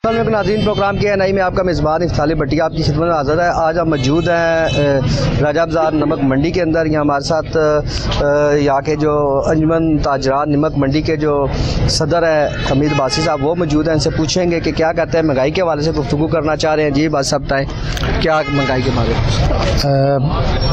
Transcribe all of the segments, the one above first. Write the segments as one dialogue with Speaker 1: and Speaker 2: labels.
Speaker 1: नाज़रीन, प्रोग्राम के एनआई में आपका मेज़बान इफ्ताली भट्टी आपकी खिदमत में हाज़िर है। आज हम मौजूद हैं राजा बाज़ार नमक मंडी के अंदर। यहाँ हमारे साथ यहाँ के जो अंजुमन ताजरान नमक मंडी के जो सदर है हमीद बासी साहब, वो मौजूद हैं। इनसे पूछेंगे कि क्या कहते हैं, महंगाई के हवाले से गुफ्तगू करना चाह रहे हैं। जी बात साहब बताएँ, क्या महंगाई के बारे में?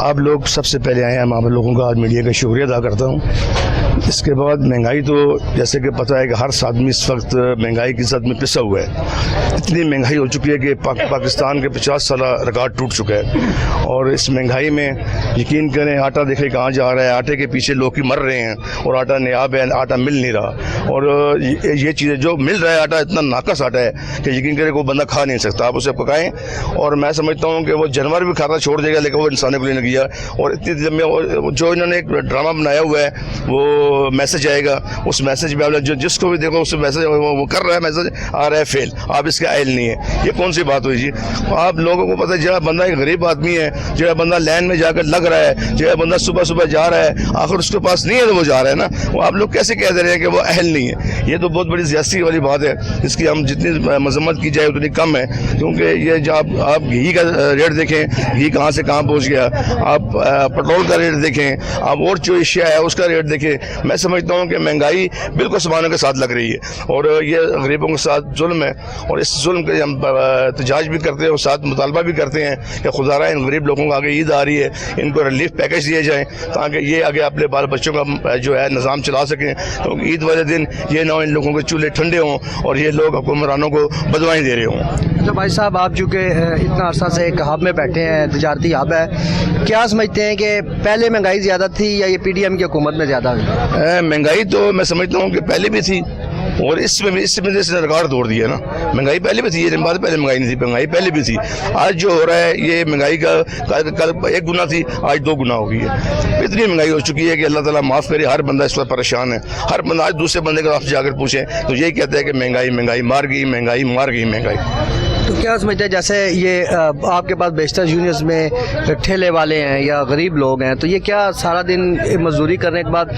Speaker 2: आप लोग सबसे पहले आए हैं, हम आप लोगों का आज मीडिया का शुक्रिया अदा करता हूँ। इसके बाद महंगाई तो जैसे कि पता है कि हर आदमी इस वक्त महंगाई की जद में पिसा हुआ है। इतनी महंगाई हो चुकी है कि पाकिस्तान के 50 साल रिकॉर्ड टूट चुका है। और इस महंगाई में यकीन करें, आटा देखें कहाँ जा रहा है, आटे के पीछे लोग मर रहे हैं और आटा नायाब है, आटा मिल नहीं रहा। और ये चीज़ें जो मिल रहा है, आटा इतना नाकस आटा है कि यकीन करें कोई बंदा खा नहीं सकता। आप उसे पकाएं और मैं समझता हूँ कि वो जानवर भी खाता छोड़ देगा, लेकिन वो इंसानों को लेने गया। और इतनी जो इन्होंने एक ड्रामा बनाया हुआ है, वो मैसेज आएगा, उस मैसेज में आप जो जिसको भी देखो उस मैसेज वो कर रहा है, मैसेज आ रहा है फेल, आप इसके आयल नहीं है। ये कौन सी बात हुई जी? आप लोगों को पता है, जो बंदा एक गरीब आदमी है, जो बंदा लाइन में जाकर लग रहा है, जो बंदा सुबह सुबह जा रहा है, आखिर उसके पास नहीं है तो वो जा रहा है ना, वो आप लोग कैसे कह दे रहे हैं कि वो अहल नहीं है? ये तो बहुत बड़ी सियासी वाली बात है। इसकी हम जितनी मजम्मत की जाए उतनी कम है, क्योंकि ये जब आप घी का रेट देखें, घी कहाँ से कहाँ पहुँच गया, आप पेट्रोल का रेट देखें, आप और जो एशिया है उसका रेट देखें। मैं समझता हूँ कि महंगाई बिल्कुल समानों के साथ लग रही है और ये गरीबों के साथ जुल्म है। और इस जुल्म के हम एहतजाज भी करते हैं और साथ मुतालबा भी करते हैं कि खुदारा इन गरीब लोगों को आगे ईद आ रही है, इनको रिलीफ पैकेज दिए जाएँ ताकि ये आगे अपने बाल बच्चों का जो है निज़ाम चला सकें। तो ईद वाले दिन ये ना इन लोगों के चूल्हे ठंडे हों और ये लोग हुक्मरानों को बदवाएँ दे रहे हों।
Speaker 1: तो भाई साहब, आप चूँकि इतना अर्सा से एक हब में बैठे हैं, तजारती हब है, क्या समझते हैं कि पहले महंगाई ज़्यादा थी या ये PDM की हुकूमत में ज़्यादा हुई?
Speaker 2: महंगाई तो मैं समझता हूँ कि पहले भी थी और इसमें इसने रिकॉर्ड तोड़ दिया ना। महंगाई पहले भी थी, ये बात पहले महंगाई नहीं थी, महंगाई पहले भी थी। आज जो हो रहा है ये महंगाई का कल 1 गुना थी, आज 2 गुना हो गई है। इतनी महंगाई हो चुकी है कि अल्लाह ताला माफ़ करे। हर बंदा इस पर परेशान है। हर बंदा आज दूसरे बंदे के पास जाकर पूछें तो यही कहता है कि महंगाई महंगाई मार गई, महंगाई मार गई, महंगाई।
Speaker 1: तो क्या समझते हैं, जैसे ये आपके पास बेशतर यूनियंस में ठेले वाले हैं या गरीब लोग हैं, तो ये क्या सारा दिन मजदूरी करने के बाद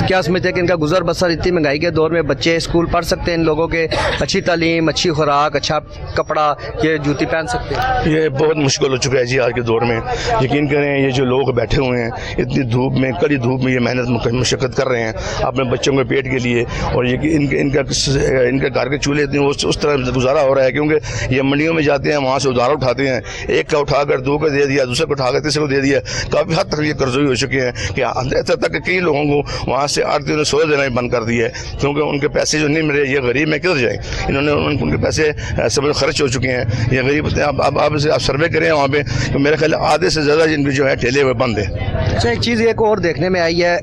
Speaker 1: क्या समझते हैं कि इनका गुजर बसर इतनी महंगाई के दौर में बच्चे स्कूल पढ़ सकते हैं, इन लोगों के अच्छी तालीम, अच्छी खुराक, अच्छा कपड़ा, ये जूती पहन सकते हैं? ये
Speaker 2: बहुत मुश्किल हो चुका है जी आज के दौर में। यकीन करें, ये जो लोग बैठे हुए हैं इतनी धूप में, कड़ी धूप में ये मेहनत मशक्क़त कर रहे हैं अपने बच्चों के पेट के लिए, और ये इनके घर के चूल्हे इतने उस तरह गुजारा हो रहा है क्योंकि ये मंडियों में जाते हैं, वहाँ से उधार उठाते हैं, एक का उठाकर 2 को दे दिया, दूसरे को उठाकर तीसरे को दे दिया। काफ़ी हद तक ये कर्जोई हो चुके हैं कि ऐसा तक कई लोगों को वहाँ से आड़तियों ने सोया देना ही बंद कर दिया है क्योंकि उनके पैसे जो नहीं मिले। ये गरीब में किधर जाए? इन्होंने उनके पैसे समझ खर्च हो चुके हैं। ये गरीब आप सर्वे करें वहाँ पे तो मेरे ख्याल आधे से ज़्यादा जिनके जो है ठेले हुए बंद है।
Speaker 1: अच्छा, एक चीज़ एक और देखने में आई है,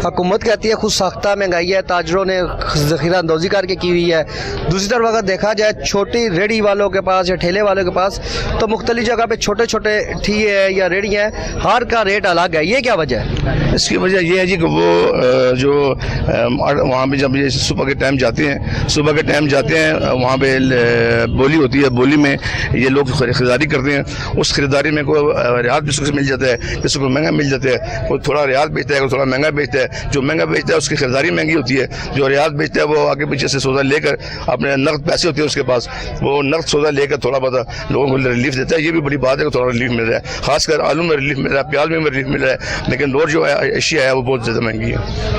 Speaker 1: हुकूमत कहती है खुद साख्ता महंगाई है, ताजरों ने ज़ख़ीरा अंदोज़ी करके की हुई है। दूसरी तरफ अगर देखा जाए छोटी रेडी वालों के पास या ठेले वालों के पास, तो मुख्तलिफ जगह पे छोटे छोटे ठिए है या रेडी हैं, हर का रेट अलग है। ये क्या वजह है?
Speaker 2: इसकी वजह ये है जी कि वो जो वहाँ पे जब ये सुबह के टाइम जाते हैं, वहाँ पे बोली होती है, बोली में ये लोग ख़रीदारी करते हैं। उस ख़रीदारी में कोई रियायत भी किसी को मिल जाता है, किसी को महंगा मिल जाता है, कोई थोड़ा रियायत बेचता है, कोई थोड़ा महंगा बेचता है। जो महंगा बेचता है उसकी ख़रीदारी महंगी होती है, जो रियायत बेचता है वो आगे पीछे से सौदा लेकर अपने नकद पैसे होते हैं उसके पास, वो नकद सौदा लेकर थोड़ा बहुत लोगों को रिलीफ देता है। ये भी बड़ी बात है कि थोड़ा रिलीफ मिल रहा है, खासकर आलू में रिलीफ मिल रहा है, प्याज में रिलीफ मिल रहा है, लेकिन और जो एशिया है वो बहुत ज़्यादा महंगी है।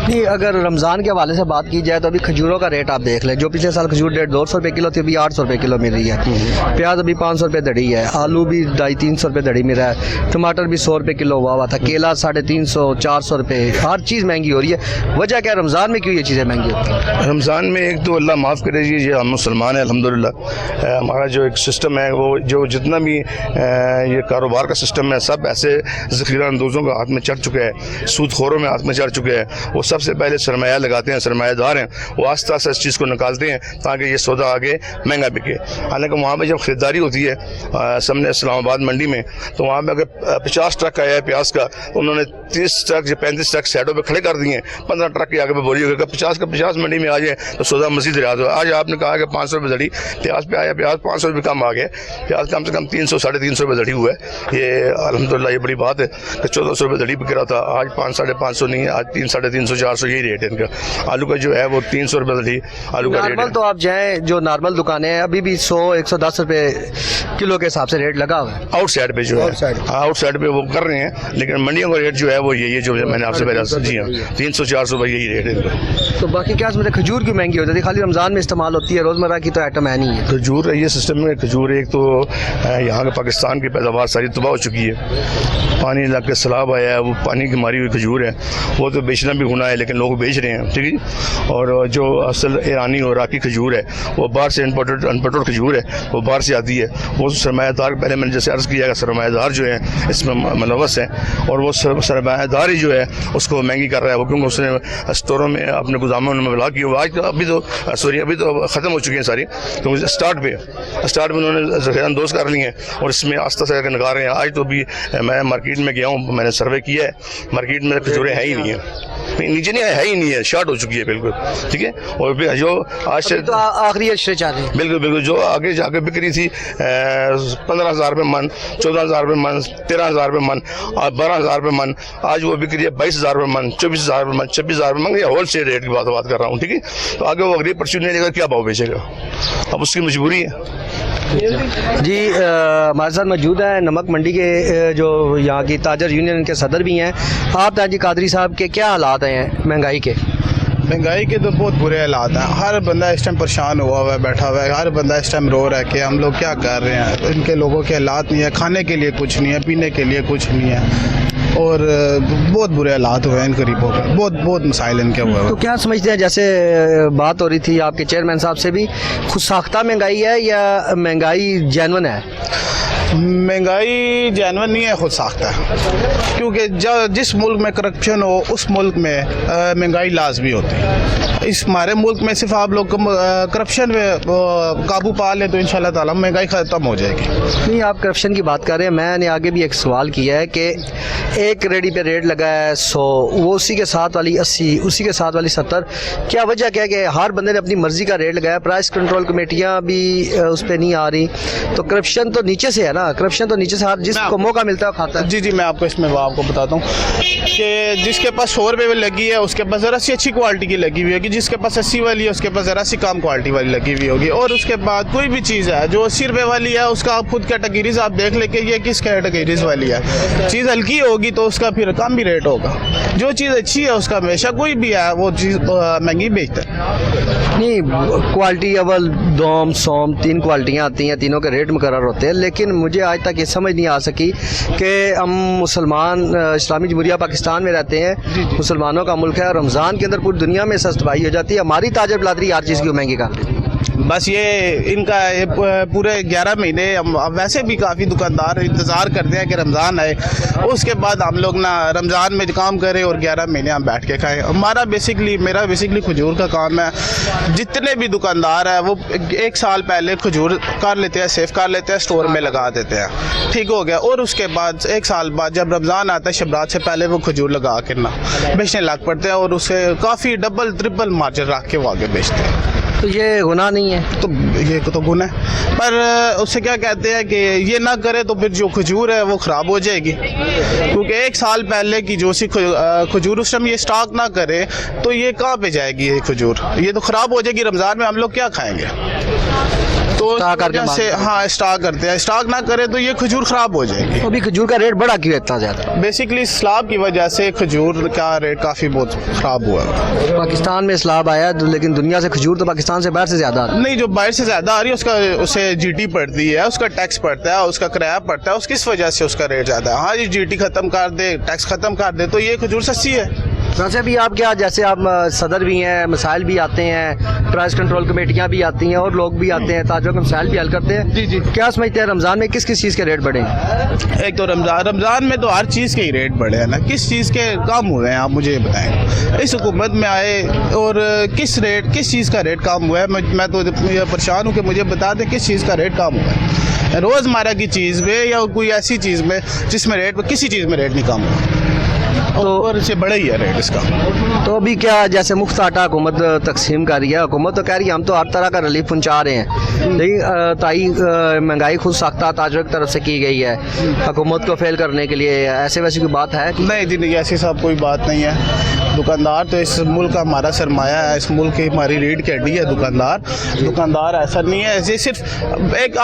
Speaker 1: नहीं, अगर रमज़ान के हवाले से बात की जाए तो अभी खजूरों का रेट आप देख लें, जो पिछले साल खजूर रेट 200 रुपये किलो थी, अभी 800 रुपये किलो मिल रही है। प्याज अभी 500 रुपये दड़ी है, आलू भी 250-300 रुपये दड़ी मिल रहा है, टमाटर भी 100 रुपये किलो हुआ था, केला 350-400 रुपये, हर चीज़ महंगी हो रही है। वजह क्या, रमज़ान में क्यों ये चीज़ें महंगी होती हैं?
Speaker 2: रमज़ान में एक तो अल्लाह माफ़ करे जी, ये हम मुसलमान हैं अल्हम्दुलिल्लाह। हमारा जो एक सिस्टम है वो जो जितना भी ये कारोबार का सिस्टम है सब ऐसे ज़ख़ीरा अंदोज़ों के हाथ में चढ़ चुके हैं, सूदखोरों में हाथ में चढ़ चुके हैं। वो सबसे पहले सरमाया लगाते हैं, सरमायादार हैं, वो आस्ता आस्ता इस चीज़ को निकालते हैं ताकि ये सौदा आगे महंगा बिके। हालांकि वहाँ पर जब ख़रीदारी होती है सामने इस्लामाबाद मंडी में, तो वहाँ पर अगर 50 ट्रक आया है प्याज का, तो उन्होंने 30 ट्रक या 35 ट्रक साइडों पर खड़े कर दिए, 15 ट्रक के आगे पर बोली होगी 50 का 50 मंडी में आ जाए तो सौदा मज़ीद रियायत हो। आज आपने कहा कि 500 रुपये दड़ी प्याज पे आया, प्याज 500 रुपये कम आ गया। प्याज कम से कम 300 साढ़े 300 रुपये दड़ी हुआ है। ये अल्हम्दुलिल्लाह ये बड़ी बात है कि 1400 रुपये दड़ी बिक रहा था, आज 500 साढ़े 500 नहीं है, आज 300 साढ़े 300 400 यही रेट है इनका। आलू का जो है वो 300 रुपये दड़ी आलू का रेट
Speaker 1: नॉर्मल
Speaker 2: है।
Speaker 1: तो आप जाएँ जो नॉर्मल दुकानें हैं अभी भी 100-110 रुपये किलो के हिसाब से रेट लगा हुआ है।
Speaker 2: आउटसाइड पे जो है आउटसाइड पे वो कर रहे हैं, लेकिन मंडियों का रेट जो है वो यही है जो मैंने आपसे पहले। जी हाँ, 300-400 रुपये यही रेट है इनका।
Speaker 1: तो बाकी क्या समझते, खजूर क्यों महंगी हो जाती है? खाली रमज़ान में इस्तेमाल होती है, रोज़मर्रा की तो आइटम है नहीं है।
Speaker 2: खजूर ये सिस्टम में खजूर एक तो यहाँ के पाकिस्तान की पैदावार सारी तबाह हो चुकी है। पानी इलाके सैलाब आया है, वो पानी की मारी हुई खजूर है, वो तो बेचना भी गुनाह है, लेकिन लोग बेच रहे हैं, ठीक है। और जो असल ईरानी और इराकी खजूर है वो बाहर से अनपटोड खजूर है, वो बाहर से आती है। वो सरमायादार, पहले मैंने जैसे अर्ज़ किया, सरमायादार जो है इसमें मुलव्वस है, और वो सरमायादार ही जो है उसको महंगी कर रहा है वो, क्योंकि उसने स्टोरों में अपने गोदामों में मिला की। आज तो अभी तो ख़त्म हो चुकी हैं सारी, तो स्टार्ट पे उन्होंने ज़ख़ीरानंदोज़ कर ली हैं और इसमें आस्ता से निकाल रहे हैं। आज तो भी मैं मार्केट में गया हूँ, मैंने सर्वे किया है, मार्केट में खजूरें है ही नहीं है, नीचे नहीं है ही नहीं है, शॉर्ट हो चुकी है बिल्कुल, ठीक है। और फिर जो आज से
Speaker 1: तो आखिरी अशरे चाह रहे हैं
Speaker 2: बिल्कुल जो आगे जाकर बिक रही थी 15,000 रुपये मन, 14,000 रुपये मन, 13,000 रुपये मन, और 12,000 रुपये मन, आज वो बिक रही है 22,000 रुपये मन, 24,000 रुपये मन, 26,000 रुपये मन। ये होल सेल रेट की बात कर रहा हूँ, ठीक है। तो आगे वो गरीब परचून नहीं लेकर क्या भाव बेचेगा, अब उसकी मजबूरी है।
Speaker 1: जी। हमारे साथ मौजूद है नमक मंडी के जो यहाँ की ताजर यूनियन के सदर भी हैं। आप ताजी कादरी साहब के क्या हालात हैं महंगाई के?
Speaker 3: महंगाई के तो बहुत बुरे हालात हैं। हर बंदा इस टाइम परेशान हुआ है, बैठा हुआ है, हर बंदा इस टाइम रो रहा है कि हम लोग क्या कर रहे हैं। इनके लोगों के हालात नहीं है, खाने के लिए कुछ नहीं है, पीने के लिए कुछ नहीं है, और बहुत बुरे हालात हुए हैं इन गरीबों के, बहुत मसाइल इनके हुए हैं।
Speaker 1: तो क्या समझते हैं, जैसे बात हो रही थी आपके चेयरमैन साहब से भी, खुद साख्ता महंगाई है या महंगाई जेन्युइन है?
Speaker 3: महंगाई जानवर नहीं है, खुद साख्ता है, क्योंकि जिस मुल्क में करप्शन हो उस मुल्क में महंगाई लाजमी होती है। इस हमारे मुल्क में सिर्फ आप लोग करप्शन में काबू पा लें तो इंशाल्लाह ताला महंगाई ख़त्म हो जाएगी।
Speaker 1: नहीं, आप करप्शन की बात कर रहे हैं, मैंने आगे भी एक सवाल किया है कि एक रेडी पे रेट लगा है 100, वो उसी के साथ वाली 80, उसी के साथ वाली 70, क्या वजह क्या है कि हर बंदे ने अपनी मर्ज़ी का रेट लगाया? प्राइस कंट्रोल कमेटियाँ भी उस पर नहीं आ रही, तो करप्शन तो नीचे से है ना, करप्शन तो नीचे से हर जिसको मौका मिलता है खाता है।
Speaker 3: जी मैं आपको इसमें आपको बताता हूँ कि जिसके पास 100 रुपये में लगी है उसके पास ज़रा सी अच्छी क्वालिटी की लगी हुई होगी, जिसके पास 80 वाली है उसके पास ज़रा सी कम क्वालिटी वाली लगी हुई होगी। और उसके बाद कोई भी चीज़ है जो 80 रुपये वाली है उसका आप खुद कैटेगरीज आप देख ले कि ये किस कैटेगरीज वाली है। चीज़ हल्की होगी तो उसका फिर कम भी रेट होगा, जो चीज़ अच्छी है उसका हमेशा कोई भी है वो चीज़ महंगी बेचता है।
Speaker 1: नहीं, क्वालिटी अव्वल दोम सोम 3 क्वालिटियाँ आती हैं, तीनों के रेट मुकर्रर होते हैं, लेकिन मुझे आज तक ये समझ नहीं आ सकी कि हम मुसलमान इस्लामी जमहूरिया पाकिस्तान में रहते हैं, मुसलमानों का मुल्क है, और रमज़ान के अंदर पूरी दुनिया में सस्तबाई हो जाती है, हमारी ताजर बिलादरी हर चीज़ की महंगी कर देती है।
Speaker 3: बस ये इनका ये पूरे 11 महीने हम वैसे भी काफ़ी दुकानदार इंतज़ार करते हैं कि रमज़ान आए, उसके बाद हम लोग ना रमज़ान में काम करें और 11 महीने हम बैठ के खाएं। मेरा बेसिकली खजूर का काम है। जितने भी दुकानदार हैं वो 1 साल पहले खजूर कर लेते हैं, सेव कर लेते हैं, स्टोर में लगा देते हैं, ठीक हो गया। और उसके बाद 1 साल बाद जब रमज़ान आता है शबरात से पहले वो खजूर लगा के ना बेचने लग पड़ते हैं, और उसे काफ़ी डबल ट्रिपल मार्जिन रख के वो आगे बेचते हैं।
Speaker 1: तो ये गुनाह नहीं है?
Speaker 3: तो ये तो गुनाह है, पर उससे क्या कहते हैं कि ये ना करे तो फिर जो खजूर है वो ख़राब हो जाएगी, क्योंकि 1 साल पहले की जो सी खजूर उस टाइम ये स्टॉक ना करे तो ये कहाँ पे जाएगी ये खजूर, ये तो ख़राब हो जाएगी। रमज़ान में हम लोग क्या खाएंगे? तो से हाँ स्टॉक करते हैं, स्टॉक ना करे तो ये खजूर ख़राब हो जाएगी।
Speaker 1: तो अभी खजूर का रेट बढ़ा क्यों इतना ज़्यादा?
Speaker 3: बेसिकली इस्लाब की वजह से खजूर का रेट काफ़ी बहुत ख़राब हुआ है।
Speaker 1: पाकिस्तान में इस्लाब आया, लेकिन दुनिया से खजूर तो पाकिस्तान से बाहर से ज़्यादा आ रहा है।
Speaker 3: नहीं, जो बाहर से ज़्यादा आ रही है उसका उसे जीटी पड़ती है, उसका टैक्स पड़ता है, उसका किराया पड़ता है, किस वजह से उसका रेट ज़्यादा है। हाँ, ये जीटी ख़त्म कर दे, टैक्स ख़त्म कर दे तो ये खजूर सस्ती है।
Speaker 1: वैसे भी आप क्या, जैसे आप सदर भी हैं, मसाइल भी आते हैं, प्राइस कंट्रोल कमेटियाँ भी आती हैं और लोग भी आते हैं, ताजरों के मसाइल भी हल करते हैं।
Speaker 3: जी
Speaker 1: क्या समझते हैं रमज़ान में किस किस चीज़ के रेट बढ़े हैं?
Speaker 3: एक तो रमज़ान में तो हर चीज़ के ही रेट बढ़े हैं ना, किस चीज़ के कम हुए हैं आप मुझे बताएं। इस हुकूमत में आए और किस चीज़ का रेट कम हुआ है? मैं तो परेशान हूँ कि मुझे बता दें किस चीज़ का रेट कम हुआ है रोज़मर्रा की चीज़ में या कोई ऐसी चीज़ में जिसमें रेट किसी चीज़ में रेट नहीं कम हुआ, तो और से बड़ा ही है रेट इसका।
Speaker 1: तो अभी क्या जैसे मुफ्त आटा हुकूमत तकसीम कर रही है, हुकूमत तो कह रही है हम तो हर तरह का रिलीफ पहुंचा रहे हैं, लेकिन ताई महंगाई खुद साख्ता ताजरों की तरफ से की गई है हुकूमत को फेल करने के लिए, ऐसे वैसी कोई बात है?
Speaker 3: नहीं जी नहीं, ऐसी सब कोई बात नहीं है। दुकानदार तो इस मुल्क का हमारा सरमाया है, इस मुल्क की हमारी रीढ़ की हड्डी है दुकानदार ऐसा नहीं है। ऐसे सिर्फ एक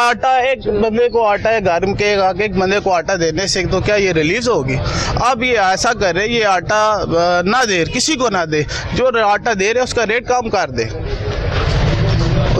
Speaker 3: बंदे को आटा है घर के आके एक बंदे को आटा देने से तो क्या ये रिलीज होगी? अब ये ऐसा करे, ये आटा ना दे, किसी को ना दे, जो आटा दे रहे उसका रेट कम कर दे,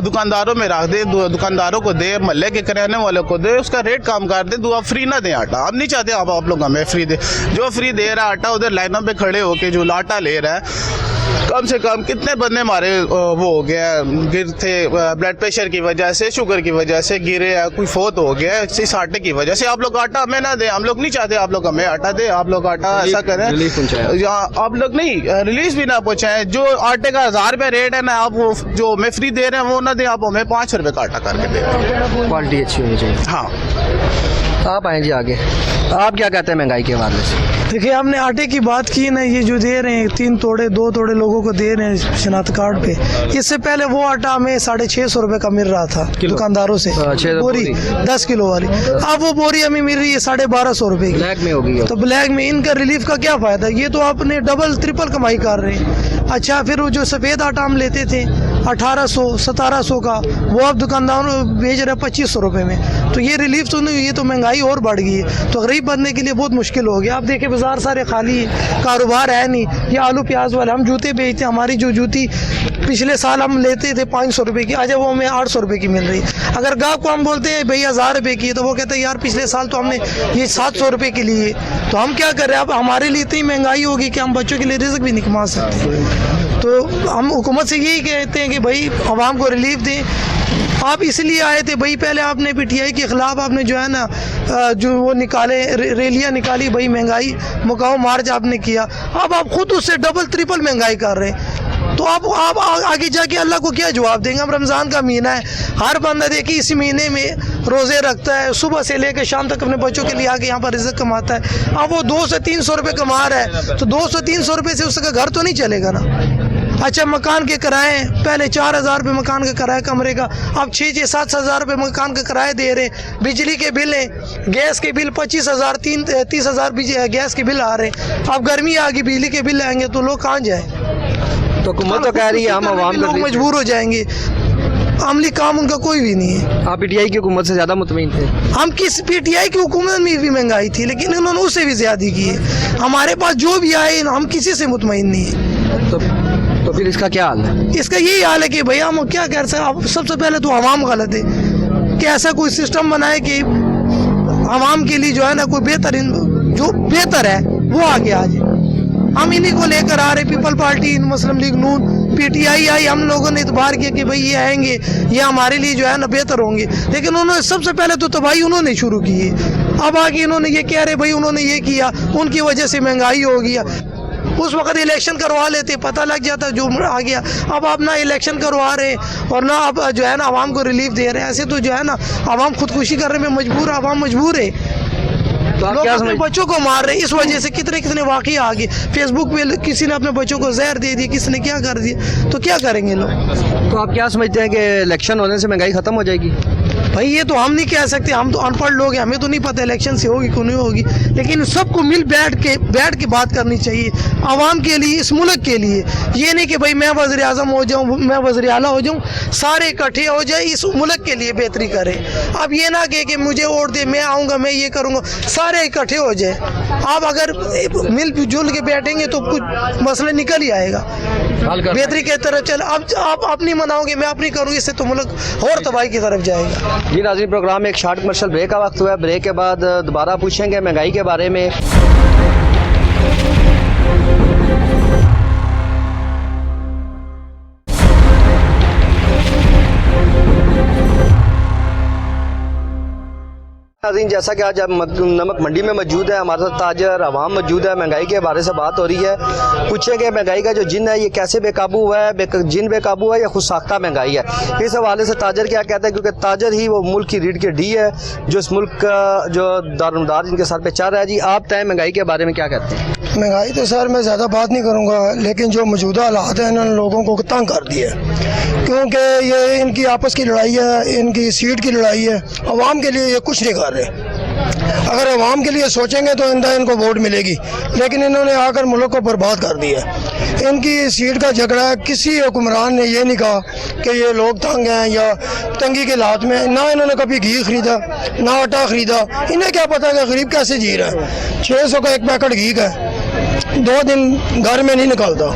Speaker 3: दुकानदारों में रख दे, दुकानदारों को दे, महल्ले के किराने वालों को दे, उसका रेट कम कर दे, दुआ फ्री ना दें आटा। हम नहीं चाहते आप लोग हमें फ्री दे, जो फ्री दे रहा है आटा उधर लाइनों पे खड़े होके जो आटा ले रहा है, कम से कम कितने बंदे हमारे वो हो गया गिर थे ब्लड प्रेशर की वजह से, शुगर की वजह से गिरे, कोई फोत हो गया इस आटे की वजह से। आप लोग आटा हमें ना दें, हम लोग नहीं चाहते आप लोग हमें आटा दें, आप लोग आटा ऐसा करें आप लोग नहीं रिलीज भी ना पहुँचाएं। जो आटे का 1000 रुपये रेट है ना, आप वो जो हमें फ्री दे रहे हैं वो ना दें, आप हमें 5 रुपये का आटा करके दे दें।
Speaker 1: क्वालिटी अच्छी होनी चाहिए।
Speaker 3: हाँ,
Speaker 1: आप आए जी आगे, आप क्या कहते हैं महंगाई के हवाले से?
Speaker 4: देखिए, हमने आटे की बात की ना, ये जो दे रहे हैं 3 तोड़े 2 तोड़े लोगों को दे रहे हैं शनाख्त कार्ड पे, इससे पहले वो आटा हमें 650 रुपये का मिल रहा था दुकानदारों से, बोरी 10 किलो वाली। अब वो बोरी हमें मिल रही है 1250 रुपये की,
Speaker 1: ब्लैक में होगी।
Speaker 4: तो ब्लैक में इनका रिलीफ का क्या फायदा? ये तो आपने डबल ट्रिपल कमाई कर रहे हैं। अच्छा, फिर वो जो सफ़ेद आटा हम लेते थे 1800 1700 का, वो अब दुकानदारों बेच रहे हैं 2500 रुपये में। तो ये रिलीफ तो नहीं, ये तो महंगाई और बढ़ गई है, तो गरीब बनने के लिए बहुत मुश्किल हो गया। आप देखें बाजार सारे खाली है, कारोबार है नहीं। ये आलू प्याज वाले, हम जूते बेचते हैं, हमारी जो जूती पिछले साल हम लेते थे 500 रुपये की, आज वो हमें 800 रुपये की मिल रही है। अगर गाँव को हम बोलते हैं भैया 1000 रुपये की है, तो वो कहते हैं यार पिछले साल तो हमने ये 700 रुपये की ली है। तो हम क्या कर रहे हैं? अब हमारे लिए इतनी महंगाई होगी कि हम बच्चों के लिए रिज़्क भी नहीं कमा सकते। तो हम हुकूमत से यही कहते हैं कि भाई आवाम को रिलीफ दें। आप इसलिए आए थे भाई, पहले आपने पीटीआई के ख़िलाफ़ आपने जो है ना जो वो निकाले रैलियाँ निकाली, भाई महंगाई मुकाओ मार्च आपने किया। अब आप खुद उससे डबल ट्रिपल महंगाई कर रहे हैं, तो आप आगे जाके अल्लाह को क्या जवाब देंगे? अब रमज़ान का महीना है, हर बंदा देखिए इस महीने में रोज़े रखता है, सुबह से लेकर शाम तक अपने बच्चों के लिए आके यहाँ पर रिज़्क कमाता है। अब वो 200 से 300 रुपये कमा रहा है, तो 200 300 रुपये से उसका घर तो नहीं चलेगा ना। अच्छा, मकान के किराए पहले 4000 रुपये मकान का किराया कमरे का, अब 6-6 7 रुपये मकान का किराया दे रहे हैं। बिजली के बिल हैं, गैस के बिल 25,000 30,000 गैस के बिल आ रहे हैं। अब गर्मी आ गई, बिजली के बिल आएंगे तो लोग कहाँ जाए?
Speaker 1: तो हुकूमत तो कह रही है हम आवाम
Speaker 4: लोग मजबूर हो जाएंगे, अमली काम उनका कोई भी नहीं है।
Speaker 1: आप पीटीआई की हुकूमत से ज़्यादा मुतमईन थे?
Speaker 4: हम किस पीटीआई की हुकूमत में भी महंगाई थी, लेकिन उन्होंने उससे भी ज़्यादा की है। हमारे पास जो भी आए हम किसी से मुतमईन नहीं है।
Speaker 1: तो फिर इसका क्या हाल है?
Speaker 4: इसका यही हाल है कि भैया हम क्या कर सकते हैं? सबसे पहले तो आवाम गलत है कि ऐसा कोई सिस्टम बनाए कि आवाम के लिए जो है ना कोई जो बेहतर है वो आगे आ जाए। हम इन्हीं को लेकर आ रहे, पीपल पार्टी, मुस्लिम लीग नून, पीटीआई आई, हम लोगों ने इतबार किया कि भाई ये आएंगे, ये हमारे लिए जो है ना बेहतर होंगे, लेकिन उन्होंने सबसे पहले तो तबाही उन्होंने शुरू की है। अब आगे इन्होंने ये कह रहे भाई उन्होंने ये किया, उनकी वजह से महंगाई हो गया। उस वक्त इलेक्शन करवा लेते, पता लग जाता जो आ गया। अब आप ना इलेक्शन करवा रहे हैं और ना आप जो है ना आवाम को रिलीफ दे रहे हैं, ऐसे तो जो है ना आवाम खुदकुशी करने में मजबूर है, आवाम मजबूर है।
Speaker 1: तो
Speaker 4: लोग अपने बच्चों को मार रहे हैं, इस वजह से कितने वाकई आ गए। फेसबुक पे किसी ने अपने बच्चों को जहर दे दिया, किसी ने क्या कर दिया, तो क्या करेंगे लोग?
Speaker 1: तो आप क्या समझते हैं कि इलेक्शन होने से महंगाई ख़त्म हो जाएगी?
Speaker 4: भाई ये तो हम नहीं कह सकते, हम तो अनपढ़ लोग हैं, हमें तो नहीं पता इलेक्शन से होगी क्यों नहीं होगी, लेकिन सबको मिल बैठ के बात करनी चाहिए आवाम के लिए, इस मुल्क के लिए। ये नहीं कि भाई मैं वज़ीर आज़म हो जाऊँ, मैं वज़ीर आला हो जाऊँ, सारे इकट्ठे हो जाए, इस मुल्क के लिए बेहतरी करें। अब ये ना कि मुझे वोट दे, मैं आऊँगा, मैं ये करूँगा, सारे इकट्ठे हो जाए। आप अगर मिलजुल के बैठेंगे तो कुछ मसला निकल ही आएगा, बेहतरी की तरफ चल। अब आप अपनी मनाओगे, मैं अपनी करूँगी, इससे तो मुल्क और तबाही की तरफ जाएगा।
Speaker 1: जी नाज़रीन, प्रोग्राम में एक शॉर्ट कमर्शियल ब्रेक का वक्त हुआ है। ब्रेक के बाद दोबारा पूछेंगे महंगाई के बारे में। नाज़रीन, जैसा कि आज हम नमक मंडी में मौजूद है, हमारे साथ ताजर अवाम मौजूद है। महंगाई के बारे से बात हो रही है। पूछेंगे महंगाई का जो जिन है ये कैसे बेकाबू हुआ है, जिन बेकाबू है या खुद साख्ता महंगाई है। इस हवाले से ताजर क्या कहते हैं, क्योंकि ताजर ही वो मुल्क की रीढ़ की हड्डी है, जो इस मुल्क का जो दारोमदार जिनके सर पे चल रहा है। जी, आप तय महंगाई के बारे में क्या कहते हैं?
Speaker 5: महंगाई तो सर मैं ज़्यादा बात नहीं करूँगा, लेकिन जो मौजूदा हालात हैं इन्होंने लोगों को तंग कर दिया है, क्योंकि ये इनकी आपस की लड़ाई है, इनकी सीट की लड़ाई है। अवाम के लिए ये कुछ नहीं कर रहे। अगर अवाम के लिए सोचेंगे तो इनको वोट मिलेगी, लेकिन इन्होंने आकर मुल्क को बर्बाद कर दिया। इनकी सीट का झगड़ा है। किसी हुक्मरान ने ये नहीं कहा कि ये लोग तंग हैं या तंगी के हालात में। ना इन्होंने कभी घी खरीदा, ना आटा खरीदा। इन्हें क्या पता कि गरीब कैसे जी रहा है। 600 का एक पैकेट घी का 2 दिन घर में नहीं निकलता।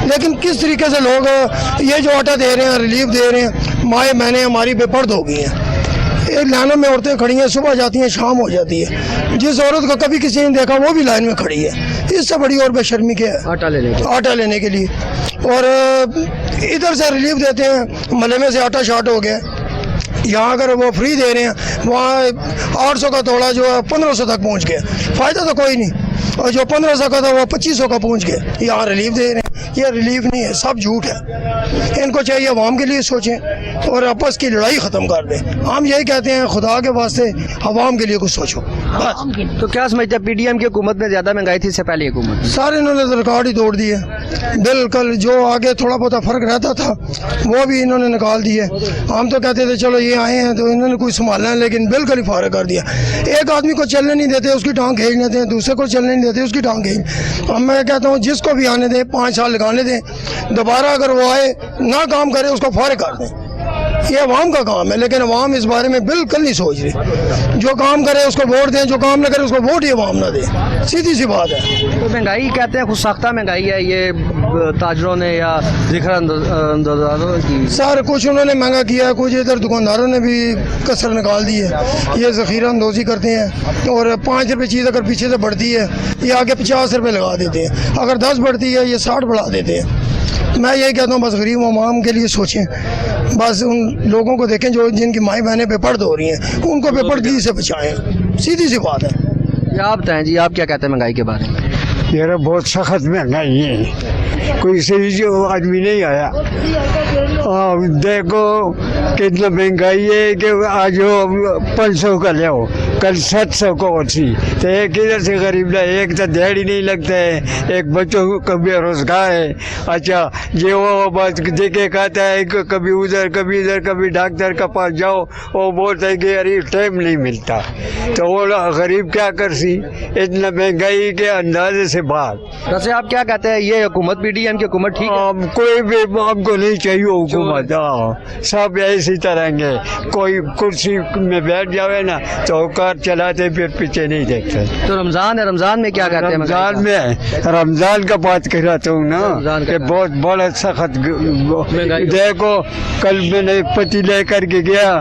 Speaker 5: लेकिन किस तरीके से लोग ये जो आटा दे रहे हैं, रिलीफ दे रहे हैं, माएँ बहनें हमारी बेपर्द हो गई हैं। एक लाइनों में औरतें खड़ी हैं, सुबह जाती हैं, शाम हो जाती है। जिस औरत को कभी किसी ने देखा वो भी लाइन में खड़ी है। इससे बड़ी और बेशर्मी क्या है? आटा लेने के लिए। और इधर से रिलीफ देते हैं, मले में से आटा शार्ट हो गया। यहाँ अगर वो फ्री दे रहे हैं, वहाँ 800 का तोड़ा जो है 1500 तक पहुँच गया। फ़ायदा तो कोई नहीं। और जो 1500 का था वो 2500 का पहुँच गया। यहाँ रिलीफ दे रहे हैं। ये रिलीफ नहीं है, सब झूठ है। इनको चाहिए अवाम के लिए सोचें और आपस की लड़ाई ख़त्म कर दें। हम यही कहते हैं, खुदा के वास्ते अवाम के लिए कुछ सोचो बस।
Speaker 1: तो क्या समझते हैं, PDM की हुकूमत में ज़्यादा महंगाई थी इससे पहले हुकूमत?
Speaker 5: सारे इन्होंने तो रिकॉर्ड ही तोड़ दिए। बिल्कुल जो आगे थोड़ा बहुत फ़र्क रहता था वो भी इन्होंने निकाल दिए। हम तो कहते थे चलो ये आए हैं तो इन्होंने कुछ संभालना है, लेकिन बिल्कुल ही फारग कर दिया। एक आदमी को चलने नहीं देते, उसकी टांग खींच लेते हैं। दूसरे को चलने नहीं देते, उसकी टांग खींच। अब मैं कहता हूँ जिसको भी आने दें, 5 साल लगाने दें, दोबारा अगर वो आए ना काम करे उसको फारिग कर दें। ये अवाम का काम है, लेकिन अवाम इस बारे में बिल्कुल नहीं सोच रही। जो काम करे उसको वोट दें, जो काम न करे उसको वोट ही अवाम ना दे। सीधी सी बात है।
Speaker 1: तो महंगाई कहते हैं खुद साख्ता महंगाई है ये, ताजरों ने या जिक्र अंदाज़ों की?
Speaker 5: सर कुछ उन्होंने महंगा किया है, कुछ इधर दुकानदारों ने भी कसर निकाल दी है। ये ज़ख़ीरा अंदोज़ी करते हैं और 5 रुपये चीज़ अगर पीछे से बढ़ती है ये आगे 50 रुपये लगा देते हैं। अगर 10 बढ़ती है ये 60 बढ़ा देते हैं। मैं यही कहता हूँ बस गरीब अवाम के लिए सोचें। बस उन लोगों को देखें जो जिनकी माएँ बहनें बेपर्द हो रही हैं, उनको बेपर्दगी से बचाएं। सीधी सी बात है।
Speaker 1: आप बताएं जी, आप क्या कहते हैं महंगाई के बारे में?
Speaker 6: यार बहुत सख्त महंगाई है, कोई सही जो आदमी नहीं आया। देखो कितना महंगाई है कि आज 500 का ले, कल 700 का थी। तो एक किधर से गरीब ना, एक तो दिहाड़ी नहीं लगता है, एक बच्चों का बेरोजगार है। अच्छा ये वो बात देखे खाता है, कभी उधर कभी इधर, कभी डॉक्टर के पास जाओ वो बोलता है कि अरे टाइम नहीं मिलता। तो वो गरीब क्या कर सी इतना महंगाई के अंदाजे से बात।
Speaker 1: वैसे आप क्या कहते हैं, ये हुकूमत PDM की हुकूमत ठीक है?
Speaker 6: कोई भी हमको नहीं चाहिए हुकूमत। सब ऐसी तरह कोई कुर्सी में बैठ जावे ना तो कार चलाते फिर पीछे नहीं देखते।
Speaker 1: तो रमज़ान है, रमज़ान में क्या कहते हैं?
Speaker 6: रमज़ान का बात कर रहा हूँ ना कि बहुत बड़ा सख्त। देखो कल मैंने पति लेकर के गया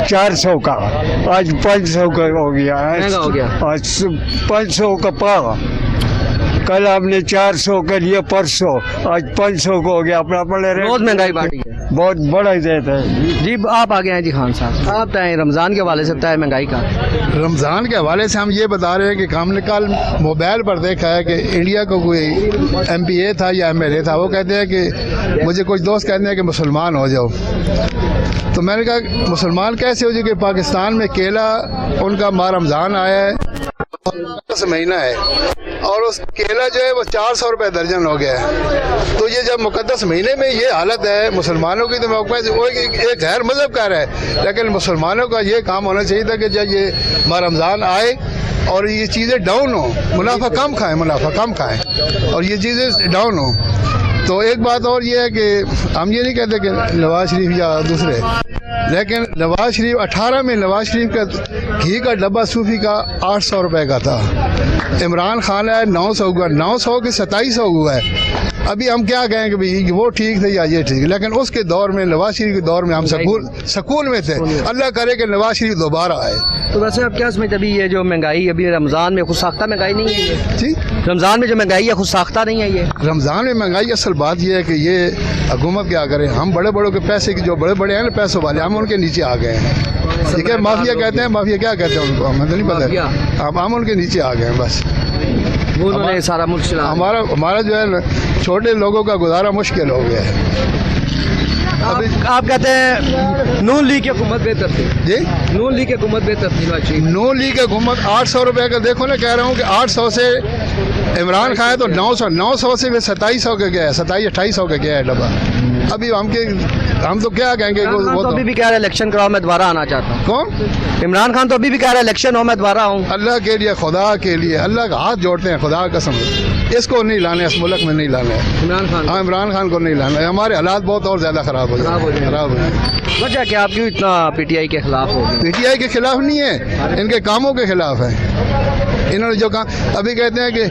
Speaker 6: 400 का, आज 500 का हो गया। आज 500 का पाव। कल आपने 400 का लिया, परसों आज 500 को हो गया। अपना
Speaker 1: बहुत महंगाई बढ़ी है,
Speaker 6: बहुत बड़ा देता है।
Speaker 1: जी आप आ गए हैं जी खान साहब, आप बताएं रमज़ान के हवाले से बताएं महंगाई का।
Speaker 7: रमज़ान के हवाले से हम ये बता रहे हैं कि हमने कल मोबाइल पर देखा है कि इंडिया को कोई MPA था या MLA था, वो कहते हैं कि मुझे कुछ दोस्त कहते हैं कि मुसलमान हो जाओ। तो मैंने कहा मुसलमान कैसे हो जाए कि पाकिस्तान में केला उनका माह रमज़ान आया है, 10 महीना है, और उस केला जो है वो 400 रुपये दर्जन हो गया है। तो ये जब मुकद्दस महीने में ये हालत है मुसलमानों की, तो मैं वो एक गैर मज़हब का है, लेकिन मुसलमानों का ये काम होना चाहिए था कि जब ये माह रमज़ान आए और ये चीज़ें डाउन हो, मुनाफा कम खाएं और ये चीज़ें डाउन हो। तो एक बात और ये है कि हम ये नहीं कहते कि नवाज शरीफ या दूसरे, लेकिन नवाज शरीफ 18 में नवाज शरीफ का घी का डब्बा सूफी का 800 रुपये का था। इमरान खान है 900 हुआ, 900 के 2700 हुआ है। अभी हम क्या कहें कि भाई वो ठीक थे या ये ठीक है, लेकिन उसके दौर में नवाज शरीफ के दौर में हम सकून में थे। अल्लाह करे कि नवाज शरीफ दोबारा आए।
Speaker 1: तो वैसे आप क्या समझते, अभी ये जो महंगाई अभी रमज़ान में खुद साख्ता महंगाई नहीं है ये?
Speaker 7: जी
Speaker 1: रमज़ान में जो महंगाई है खुद साख्ता नहीं है ये?
Speaker 7: रमज़ान में महंगाई, असल बात यह है कि ये हुकूमत क्या करे, हम बड़े बड़ों के पैसे की जो बड़े बड़े हैं ना पैसों वाले, हम उनके नीचे आ गए हैं। ठीक है, माफिया कहते हैं, माफिया क्या कहते हैं उनको हमें तो नहीं
Speaker 1: माफिया?
Speaker 7: पता। अब हम उनके नीचे आ गए हैं बस।
Speaker 1: वो उन्होंने सारा मुल्क चला
Speaker 7: हमारा जो है ना, छोटे लोगों का गुजारा मुश्किल हो गया है।
Speaker 1: आप कहते हैं नून लीग की हुकूमत बेहतर थी।
Speaker 7: जी,
Speaker 1: नून लीग की हुकूमत बेहतर थी नवाज शरीफ।
Speaker 7: नून लीग हुकूमत 800 रुपए का, देखो ना, कह रहा हूँ कि 800 से इमरान खान है तो 900 से 2700 का गया है, 2700-2800 का गया है डब्बा। अभी हम तो क्या कहेंगे,
Speaker 1: इमरान खान
Speaker 7: वो
Speaker 1: तो
Speaker 7: तो
Speaker 1: अभी भी कह रहा है इलेक्शन कराओ, मैं दोबारा आना चाहता हूँ।
Speaker 7: कौन?
Speaker 1: इमरान खान तो अभी भी कह रहा है इलेक्शन हो, मैं दोबारा आऊँ।
Speaker 7: अल्लाह के लिए, खुदा के लिए, अल्लाह का हाथ जोड़ते हैं, खुदा कसम, इसको नहीं लाना है, इस मुल्क में नहीं लाना है।
Speaker 1: इमरान खान
Speaker 7: हाँ, इमरान खान को नहीं लाना है। हमारे हालात बहुत और ज़्यादा ख़राब हो जाए, खराब हो जाए।
Speaker 1: वजह क्या, आप क्यों इतना पीटीआई के खिलाफ हो गए?
Speaker 7: पीटीआई के खिलाफ नहीं है, इनके कामों के खिलाफ है। इन्होंने जो कहा, अभी कहते हैं कि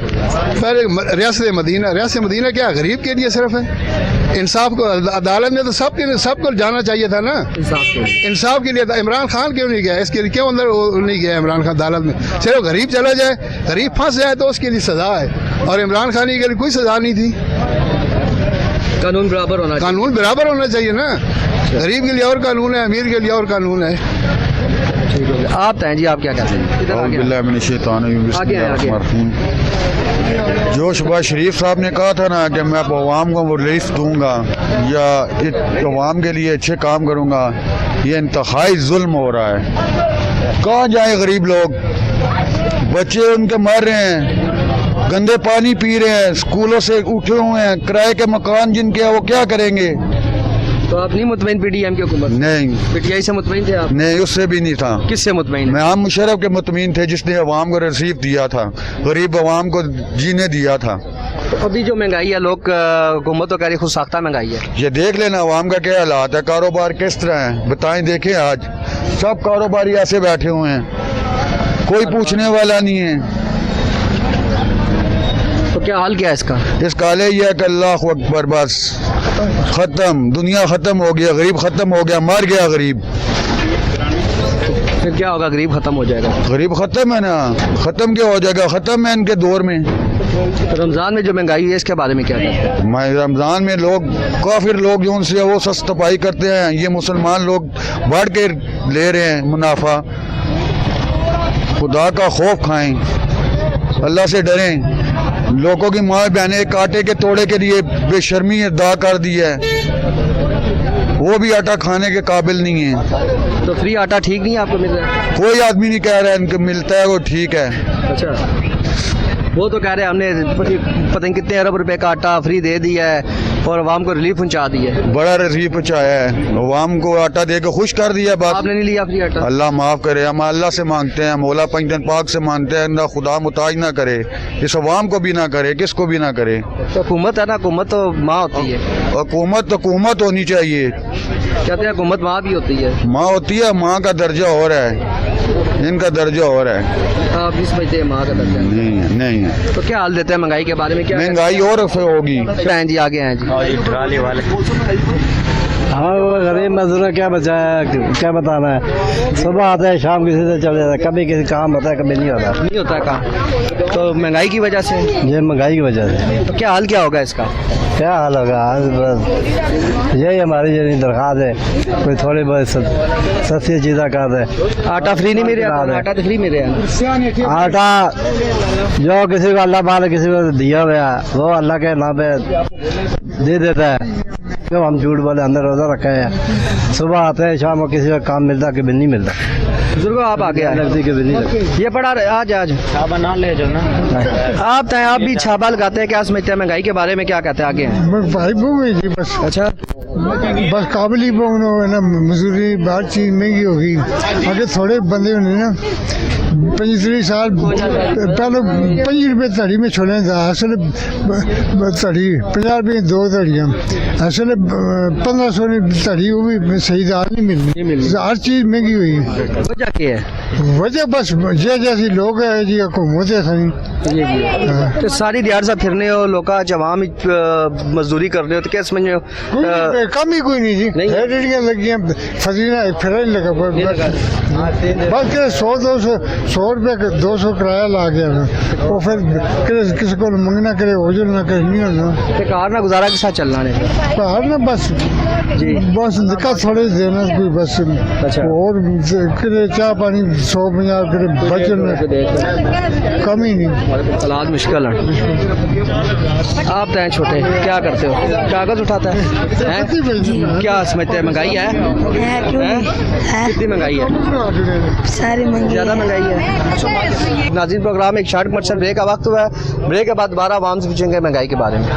Speaker 7: पहले रियासत मदीना क्या गरीब के लिए सिर्फ है? इंसाफ को, अदालत में तो सबको जाना चाहिए था ना, इंसाफ के लिए था। इमरान खान क्यों नहीं गया? इसके लिए क्यों अंदर नहीं गया इमरान खान अदालत में? सिर्फ गरीब चला जाए, गरीब फंस जाए तो उसके लिए सजा है, और इमरान खान के लिए कोई सजा नहीं थी।
Speaker 1: कानून बराबर होना चाहिए।
Speaker 7: कानून बराबर होना चाहिए ना, गरीब के लिए और कानून है, अमीर के लिए और कानून है।
Speaker 1: आप हैं जी, आप क्या कहते हैं? इधर आगे आगे।
Speaker 8: जो शहबाज शरीफ साहब ने कहा था ना कि मैं अवाम को वो रिलीफ दूंगा या अवाम के लिए अच्छे काम करूंगा, ये इंतहाई जुल्म हो रहा है। कहाँ जाए गरीब लोग? बच्चे उनके मर रहे हैं, गंदे पानी पी रहे हैं, स्कूलों से उठे हुए हैं, किराए के मकान जिनके हैं वो क्या करेंगे?
Speaker 1: तो आप नहीं मुतमईन पीडीएम की हुकूमत?
Speaker 8: नहीं,
Speaker 1: पीटीआई से मुतमईन थे आप?
Speaker 8: नहीं, उससे भी नहीं था।
Speaker 1: किससे मुतमईन?
Speaker 8: मैं हम मुशर्रफ के मुतमीन थे, जिसने अवाम को रिसीव दिया था, गरीब अवाम को जीने दिया था।
Speaker 1: तो अभी जो महंगाई है, लोग हुकूमत तो कह रही खुद साख्ता महंगाई है।
Speaker 8: ये देख लेना अवाम का क्या हालात है, कारोबार किस तरह है बताएं। देखें आज सब कारोबारी ऐसे बैठे हुए हैं, कोई पूछने वाला नहीं है।
Speaker 1: तो क्या हाल क्या है इसका?
Speaker 8: इस काले ये है कि अल्लाह अकबर, बस खत्म, दुनिया खत्म हो गया, गरीब खत्म हो गया, मर गया गरीब।
Speaker 1: फिर क्या होगा? गरीब खत्म हो जाएगा?
Speaker 8: गरीब खत्म है ना, खत्म क्या हो जाएगा? खत्म है इनके दौर में।
Speaker 1: तो रमजान में जो महंगाई है इसके बारे में क्या कहते हैं?
Speaker 8: मैं रमजान में लोग, काफिर लोग जो उनसे वो सस्ताई करते हैं, ये मुसलमान लोग बढ़ के ले रहे हैं मुनाफा। खुदा का खौफ खाएं, अल्लाह से डरें। लोगों की माँ बहनें एक आटे के तोड़े के लिए बेशर्मी अदा कर दी है, वो भी आटा खाने के काबिल नहीं है।
Speaker 1: तो फ्री आटा ठीक नहीं है आपको मिल रहा है?
Speaker 8: कोई आदमी नहीं कह रहा है इनको मिलता है वो ठीक है।
Speaker 1: अच्छा, वो तो कह रहे हैं हमने पता नहीं कितने अरब रुपए का आटा फ्री दे दिया है और अवाम को रिलीफ पहुंचा दी है।
Speaker 8: बड़ा रिलीफ पहुंचाया है, अवाम को आटा दे के खुश कर दिया। बात
Speaker 1: आपने नहीं लिया फ्री आटा?
Speaker 8: अल्लाह माफ़ करे, हम अल्लाह से मांगते हैं, मौला पंजन पाक से मांगते हैं, ना खुदा मुताज ना करे, इस अवाम को भी ना करे, किसको भी ना करे।
Speaker 1: तो हुकूमत है ना, हुकूमत तो माँ होती है।
Speaker 8: हुकूमत होनी चाहिए।
Speaker 1: कहते हैं हुकूमत माँ भी होती है।
Speaker 8: माँ होती है, माँ का दर्जा और है, इनका दर्जा और है।
Speaker 1: आप भी समझते हैं माँ का दर्जा?
Speaker 8: नहीं है।
Speaker 1: तो क्या हाल देते हैं महंगाई के बारे में? क्या
Speaker 8: महंगाई और होगी।
Speaker 1: हैं जी, आगे हैं जी।
Speaker 6: ट्राली वाले हाँ, वो गरीब मजदूर क्या बचाया, क्या बताना है। सुबह आता है, शाम किसी से चले जाता है, कभी किसी काम होता है, कभी नहीं होता।
Speaker 1: नहीं होता काम? तो महंगाई की वजह से?
Speaker 6: ये महंगाई की वजह से।
Speaker 1: तो क्या हाल क्या होगा इसका?
Speaker 6: क्या हाल होगा? आज बस यही हमारी यही दरख्वास्त है, कोई थोड़ी बहुत सस्ती चीज़ें कर दे।
Speaker 1: आटा फ्री नहीं मिल रहा? आटा तो फ्री मिल रहा है।
Speaker 6: आटा जो किसी को अल्लाह पाले किसी को दिया हुआ वो अल्लाह के नाम पे दे देता है। क्यों हम झूठ बोले? अंदर रोजा रखा है, सुबह आते हैं, शाम को किसी का काम मिलता कि नहीं मिलता।
Speaker 1: बुजुर्गो आप आगे आए, ये पढ़ा रहे आज छाबा ना ले जो ना आप भी छाबा लगाते हैं, क्या समझते हैं महंगाई के बारे में? क्या कहते हैं आगे?
Speaker 5: भाई जी बस।
Speaker 1: अच्छा,
Speaker 5: बस काबिल ही ना, मजदूरी बाहर चीज महंगी होगी। आगे थोड़े बंदे होने ना 25 साल पहले 5 रुपये धड़ी में छोड़ने था, असल धड़ी 50 रुपये 2 धड़ियाँ, असल 1500 धड़ी, वो भी सही दाल नहीं मिलनी, हर चीज़ महंगी हुई।
Speaker 1: वजह क्या है?
Speaker 7: वजह बस जे जैसी लोग है जी हुकूमत सही
Speaker 1: तो सारी दिहाड़ सा फिरने हो लोग जवाम मजदूरी करने हो तो क्या समझ हो
Speaker 7: कम ही कोई नहीं जी रेडियाँ लगी हैं फजीना फिर ही लगा बस के 100 रुपये 200 किराया ला गया वो फिर किसी को मंगना करे ओजर ना करे नहीं होना
Speaker 1: तो कार ना गुजारा के साथ चलना है
Speaker 7: बाहर ना बस
Speaker 1: जी
Speaker 7: बस दिक्कत थोड़ी देना कोई बस और करे चाह पानी 150 करे बचन में कम ही नहीं
Speaker 1: हालात मुश्किल है आप तो हैं छोटे क्या करते हो कागज उठाता है क्या समझते हैं महंगाई है कितनी महंगाई है
Speaker 9: सारी महंगी
Speaker 1: ज़्यादा महंगाई है नाज़रीन प्रोग्राम एक शॉर्ट कमर्शियल ब्रेक का वक्त हुआ है ब्रेक के बाद दोबारा आवाम से पूछेंगे महंगाई के बारे में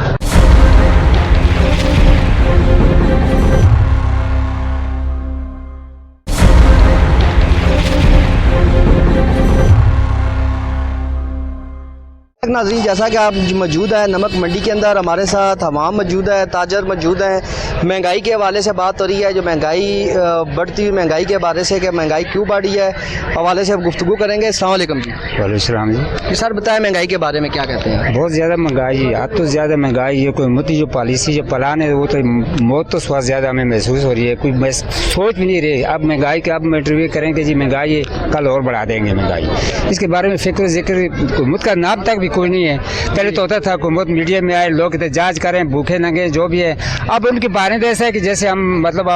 Speaker 1: नाज़रीन जैसा कि आप मौजूद है नमक मंडी के अंदर हमारे साथ हमाम मौजूद है ताजर मौजूद हैं महंगाई के हवाले से बात हो रही है जो महंगाई बढ़ती हुई महंगाई के बारे से कि महंगाई क्यों बढ़ी है हवाले से अब गुफ्तगू करेंगे। अस्सलाम वालेकुम जी।
Speaker 6: वालेकुम जी।
Speaker 1: सर बताएं महंगाई के बारे में क्या कहते हैं।
Speaker 6: बहुत ज़्यादा महंगाई है अब तो ज़्यादा महंगाई है कोई मुद्दी जो पॉलिसी जो प्लान है वो तो मौत तो स्वास्थ्य ज़्यादा हमें महसूस हो रही है कोई सोच भी नहीं रही अब महंगाई के अब इंटरव्यू करेंगे जी महंगाई है कल और बढ़ा देंगे महंगाई इसके बारे में फिक्र जिक्र हुकूमत का नाम तक भी कोई नहीं है। पहले तो होता था हुकूमत मीडिया में आए लोग एहतजाज करें भूखे नंगे जो भी है अब उनके बारे में ऐसा है कि जैसे हम मतलब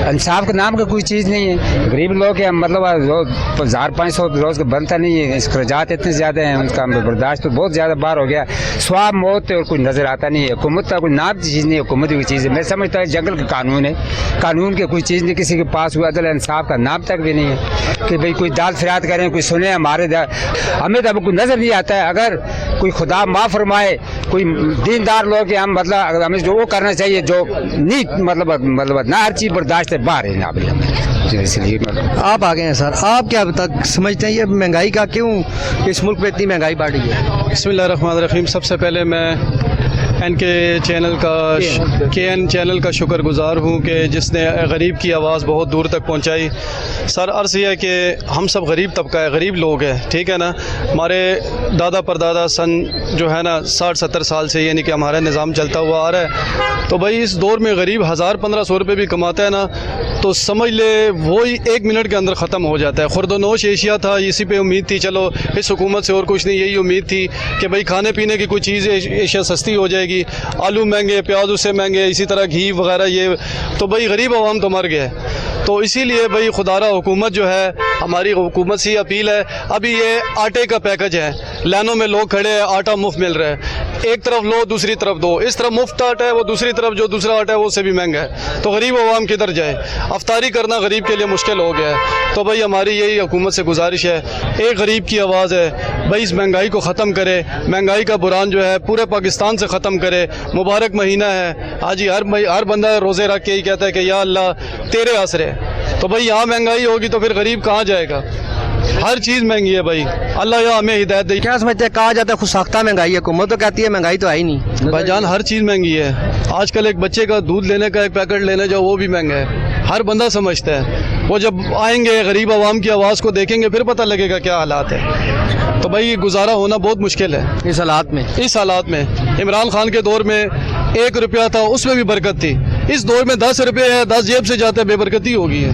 Speaker 6: इंसाफ के नाम का कोई चीज़ नहीं है गरीब लोग हैं मतलब 1500 रोज़ का बनता नहीं है खर्चात इतने ज़्यादा हैं उनका बर्दाश्त तो बहुत ज़्यादा बार हो गया स्वाब मौत और कोई नज़र आता नहीं है हुकूमत का कोई नाम चीज़ नहीं है हुकूमत की चीज़ है मैं समझता हूँ जंगल का कानून है कानून के कोई चीज़ नहीं किसी के पास हुआ अदल इंसाफ का नाम तक भी नहीं है कि भाई कोई दाल फिरात करें कोई सुने हमारे हमें तो अब कोई नज़र नहीं आता है अगर कोई खुदा माफ़ फरमाए कोई दीनदार लोग हम मतलब हमें जो वो करना चाहिए जो नहीं मतलब ना हर चीज़ बर्दाश्त है बाहर है ना इसलिए
Speaker 1: आप आ गए हैं सर आप क्या तक समझते हैं ये महंगाई का क्यों इस मुल्क में इतनी महंगाई बढ़ रही है।
Speaker 10: बिस्मिल्लाहिर्रहमानिर्रहीम सबसे पहले मैं KN चैनल का शुक्रगुजार हूँ कि जिसने गरीब की आवाज़ बहुत दूर तक पहुँचाई। सर अर्ज़ यह है कि हम सब गरीब तबका है गरीब लोग हैं ठीक है ना हमारे दादा परदादा सन जो है ना 60-70 साल से यानी कि हमारा निज़ाम चलता हुआ आ रहा है तो भाई इस दौर में गरीब 1000-1500 रुपये भी कमाता है ना तो समझ ले वो ही 1 मिनट के अंदर ख़त्म हो जाता है। खुर्दोनोश एशिया था इसी पे उम्मीद थी चलो इस हुकूमत से और कुछ नहीं यही उम्मीद थी कि भाई खाने पीने की कोई चीज़ एशिया सस्ती हो जाएगी आलू महंगे प्याज उससे महंगे इसी तरह घी वगैरह ये तो भाई गरीब आवाम तो मर गए तो इसीलिए भाई खुदारा हुकूमत जो है हमारी हुकूमत से अपील है अभी ये आटे का पैकेज है लाइनों में लोग खड़े हैं आटा मुफ्त मिल रहा है एक तरफ लो दूसरी तरफ दो इस तरफ मुफ्त आटा है वो दूसरी तरफ जो दूसरा आटा है वो से भी महंगा है तो गरीब आवाम किधर जाए अफ्तारी करना गरीब के लिए मुश्किल हो गया है। तो भाई हमारी यही हुकूमत से गुजारिश है एक गरीब की आवाज़ है भाई इस महंगाई को ख़त्म करे महंगाई का बुरान जो है पूरे पाकिस्तान से ख़त्म करे। मुबारक महीना है आज ही हर बंदा रोज़े रख के ही कहता है कि या अल्लाह तेरे आसरे तो भाई यहाँ महंगाई होगी तो फिर गरीब कहाँ जाएगा हर चीज़ महंगी है भाई अल्लाह या हमें हिदायत दे।
Speaker 1: क्या समझते हैं कहा जाता है खुद साख्ता महंगाई है हुकूमत तो कहती है महंगाई तो है ही नहीं
Speaker 10: भाईजान हर चीज़ महंगी है आजकल एक बच्चे का दूध लेने का एक पैकेट लेने जाओ वो भी महंगा है हर बंदा समझता है वो जब आएंगे गरीब आवाम की आवाज़ को देखेंगे फिर पता लगेगा क्या हालात है। तो भाई गुजारा होना बहुत मुश्किल है इस हालात में इमरान खान के दौर में 1 रुपया था उसमें भी बरकत थी इस दौर में 10 रुपये है 10 जेब से जाते बेबरकती होगी है।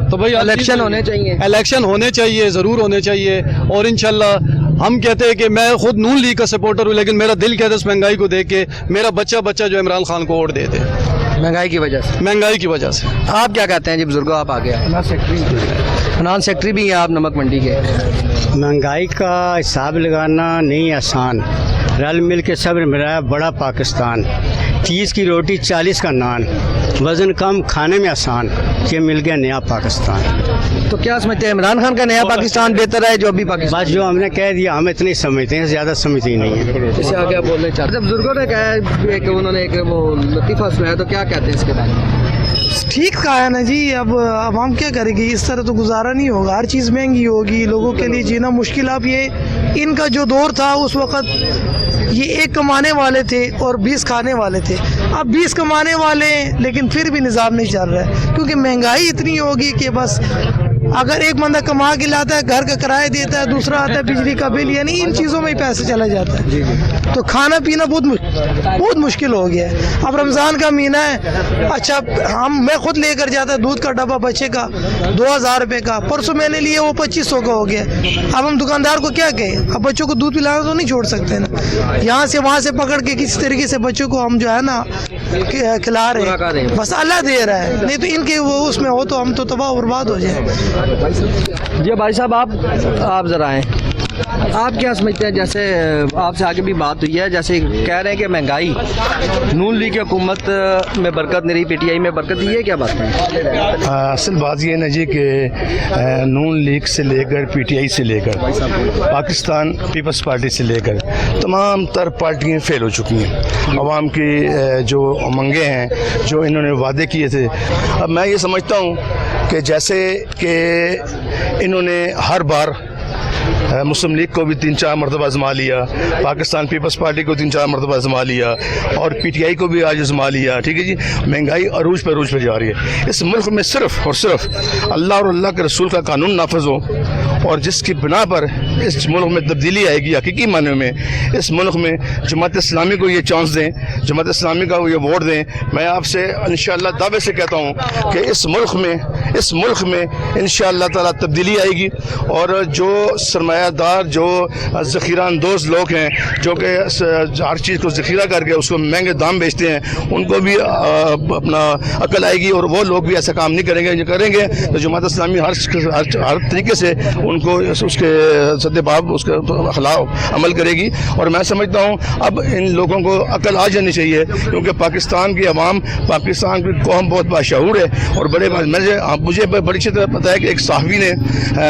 Speaker 10: तो भाई इलेक्शन होने चाहिए ज़रूर होने चाहिए और इंशाल्लाह हम कहते हैं कि मैं खुद नून लीग का सपोर्टर हूँ लेकिन मेरा दिल कहता है इस महंगाई को देख के मेरा बच्चा जो इमरान खान को वोट दे दे
Speaker 1: महंगाई की वजह से। आप क्या कहते हैं जी बुजुर्गों आप आ गए फनान सेक्रेटरी भी हैं आप नमक मंडी के।
Speaker 11: महंगाई का हिसाब लगाना नहीं आसान रल मिल के सब मिलाया बड़ा पाकिस्तान 30 की रोटी 40 का नान वज़न कम खाने में आसान ये मिल गया नया पाकिस्तान।
Speaker 1: तो क्या समझते हैं इमरान खान का नया पाकिस्तान बेहतर है जो अभी पाकिस्तान
Speaker 11: बस जो हमने कह दिया हम इतने समझते हैं ज़्यादा समझते ही नहीं है।
Speaker 1: इससे आगे आप बोलना चाहते हैं बुजुर्गों ने कहा है कि उन्होंने एक वो लतीफ़ा सुनाया तो क्या कहते हैं इसके बारे में।
Speaker 4: ठीक कहा है ना जी अब हम क्या करेंगे इस तरह तो गुजारा नहीं होगा हर चीज़ महंगी होगी लोगों के लिए जीना मुश्किल। अब ये इनका जो दौर था उस वक़्त ये 1 कमाने वाले थे और 20 खाने वाले थे अब 20 कमाने वाले लेकिन फिर भी निज़ाम नहीं चल रहा है क्योंकि महंगाई इतनी होगी कि बस अगर एक बंदा कमा के लाता है, घर का किराया देता है, दूसरा आता है बिजली का बिल, यानी इन चीज़ों में ही पैसे चला जाता है। तो खाना पीना बहुत मुश्किल हो गया है। अब रमज़ान का महीना है, अच्छा मैं खुद लेकर जाता दूध का डब्बा बच्चे का 2000 रुपये का, परसों मैंने लिए वो 2500 का हो गया। अब हम दुकानदार को क्या कहें? अब बच्चों को दूध पिलाना तो नहीं छोड़ सकते ना, यहाँ से वहाँ से पकड़ के किसी तरीके से बच्चों को हम जो है ना खिला रहे हैं, बस अल्लाह दे रहा है, नहीं तो इनके वो उसमें हो तो हम तो तबाह बर्बाद हो जाए।
Speaker 1: जी भाई साहब, आप ज़रा आएँ, आप क्या समझते हैं? जैसे आपसे आगे भी बात हुई है, जैसे कह रहे हैं कि महंगाई नून लीग की हुकूमत में बरकत नहीं रही, पीटीआई में बरकत नहीं है, क्या बात है?
Speaker 2: असल बात ये है ना जी कि नून लीग से लेकर पीटीआई से लेकर पाकिस्तान पीपल्स पार्टी से लेकर तमाम तर पार्टियाँ फेल हो चुकी हैं। अवाम की जो उमंगें हैं, जो इन्होंने वादे किए थे, अब मैं ये समझता हूँ कि जैसे कि इन्होंने हर बार मुस्लिम लीग को भी 3-4 मरतबा आजमा लिया, पाकिस्तान पीपल्स पार्टी को 3-4 मरतबा आजमा लिया और पीटीआई को भी आज आजमा लिया। ठीक है जी, महंगाई अरूज पर जा रही है। इस मुल्क में सिर्फ और सिर्फ अल्लाह और अल्लाह के रसूल का कानून नाफज हो और जिसकी बिना पर इस मुल्क में तब्दीली आएगी हकीकी माने में, इस मुल्क में जमात इस्लामी को ये चांस दें, जमात इस्लामी का ये वोट दें। मैं आपसे इंशाअल्लाह दावे से कहता हूँ कि इस मुल्क में इंशाअल्लाह ताला तब्दीली आएगी और जो सरमायादार, जो ज़ख़ीरा अंदोज़ लोग हैं, जो कि हर चीज़ को ज़ख़ीरा करके उसको महंगे दाम बेचते हैं, उनको भी अपना अकल आएगी और वो लोग भी ऐसा काम नहीं करेंगे तो जमात इस्लामी हर तरीके से उनको उसके सद्देबाब उसके खिलाफ अमल करेगी। और मैं समझता हूँ अब इन लोगों को अकल आ जानी चाहिए, क्योंकि पाकिस्तान की अवाम, पाकिस्तान की कौम बहुत बाशऊर है और मुझे बड़ी अच्छी तरह पता है कि एक सहाफ़ी ने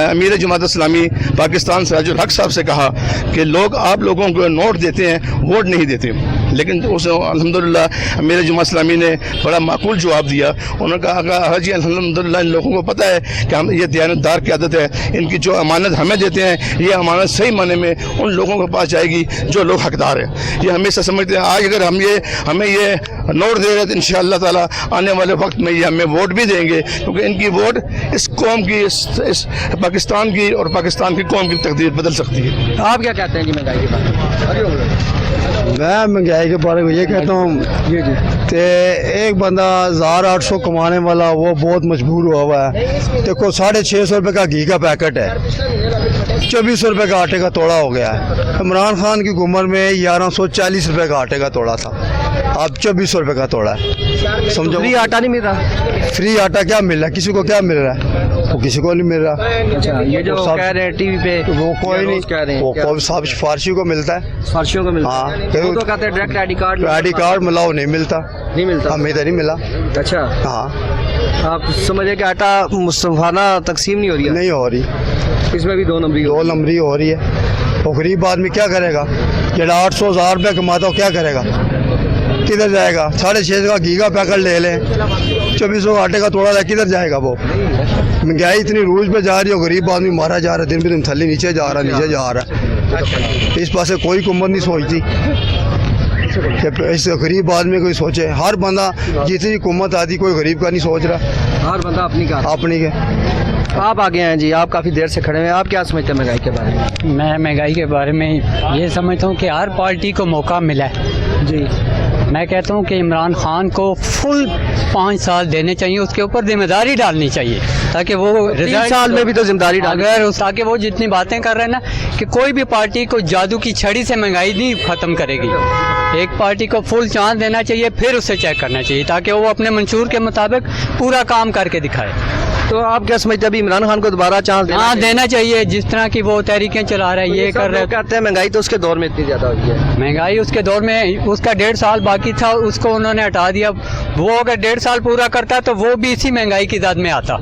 Speaker 2: अमीर जमात इस्लामी पाकिस्तान सिराजुल हक साहब से कहा कि लोग आप लोगों को नोट देते हैं, वोट नहीं देते। लेकिन उस अल्हम्दुलिल्लाह मेरे जुमा इस्लामी ने बड़ा माकूल जवाब दिया। उन्होंने कहा हाजी अल्हम्दुलिल्लाह इन लोगों को पता है कि हम ये दयानतदार की आदत है, इनकी जो अमानत हमें देते हैं ये अमानत सही माने में उन लोगों के पास जाएगी जो लोग हकदार हैं। ये हमेशा समझते हैं। आज अगर हमें ये नोट दे रहे हैं तो इंशाअल्लाह ताला आने वाले वक्त में ये हमें वोट भी देंगे, क्योंकि इनकी वोट इस कौम की, इस पाकिस्तान की और पाकिस्तान की कौम की तकदीर बदल सकती है।
Speaker 1: आप क्या कहते हैं जी महंगाई के बारे में?
Speaker 6: मैं महंगाई के बारे में ये कहता हूँ कि एक बंदा 1800 कमाने वाला वो बहुत मजबूर हुआ है। देखो 650 रुपये का घी का पैकेट है, 2400 रुपये का आटे का तोड़ा हो गया है। इमरान खान की हुकूमत में 1140 रुपये का आटे का तोड़ा था, अब 2400 रुपये का तोड़ा है। समझो,
Speaker 1: फ्री आटा नहीं मिल रहा।
Speaker 6: फ्री आटा क्या मिल रहा है? किसी को क्या मिल रहा है? वो किसी को नहीं मिल रहा।
Speaker 1: अच्छा, ये जो कह रहे हैं टीवी पे
Speaker 6: वो कोई नहीं
Speaker 1: कह रहे हैं,
Speaker 6: वो सब फारसी को मिलता है,
Speaker 1: फारसियों को मिलता है।
Speaker 6: हाँ,
Speaker 1: वो तो कहते हैं डायरेक्ट आईडी कार्ड
Speaker 6: मिलाओ, नहीं मिलता,
Speaker 1: नहीं मिलता,
Speaker 6: हमें इधर नहीं मिला।
Speaker 1: अच्छा,
Speaker 6: हाँ,
Speaker 1: आप समझे कि आटा मुस्तफाना तकसीम नहीं हो रही है?
Speaker 6: नहीं हो रही,
Speaker 1: इसमें भी 2 नंबरी
Speaker 6: हो रही है। वो गरीब आदमी क्या करेगा? जरा 800,000 रुपये कमाता हो क्या करेगा? किधर जाएगा? 650 का घी का पैकेट ले लें, 2400 आटे का तोड़ा ले, किधर जाएगा वो? महंगाई इतनी रूज पे जा रही है, गरीब आदमी मारा जा रहा है, दिन पे दिन थल्ले नीचे जा रहा है। इस पास से कोई हुकूमत नहीं सोचती कि इस गरीब आदमी को सोचे। हर बंदा जितनी हुकूमत आती कोई गरीब का नहीं सोच रहा,
Speaker 1: हर बंदा अपनी के। आप आगे हैं जी, आप काफ़ी देर से खड़े हैं, आप क्या समझते हैं महंगाई के बारे में?
Speaker 9: मैं महंगाई के बारे में ये समझता हूँ कि हर पार्टी को मौका मिला है जी। मैं कहता हूँ कि इमरान खान को फुल 5 साल देने चाहिए, उसके ऊपर जिम्मेदारी डालनी चाहिए ताकि वो
Speaker 1: 3 साल में भी तो जिम्मेदारी
Speaker 9: अगर ताकि वो जितनी बातें कर रहे हैं ना कि कोई भी पार्टी को जादू की छड़ी से महंगाई नहीं ख़त्म करेगी। एक पार्टी को फुल चांस देना चाहिए, फिर उसे चेक करना चाहिए ताकि वो अपने मंशूर के मुताबिक पूरा काम करके दिखाए।
Speaker 1: तो आप क्या समझते हैं अभी इमरान खान को दोबारा चांस
Speaker 9: देना चाहिए? जिस तरह की वो तहरीकें चला रहा है, ये कर रहे हैं।
Speaker 1: कहते हैं महंगाई तो उसके दौर में इतनी ज़्यादा हुई है।
Speaker 9: महंगाई उसके दौर में, उसका 1.5 साल बाकी था, उसको उन्होंने हटा दिया। वो अगर 1.5 साल पूरा करता तो वो भी इसी महंगाई की दाद में आता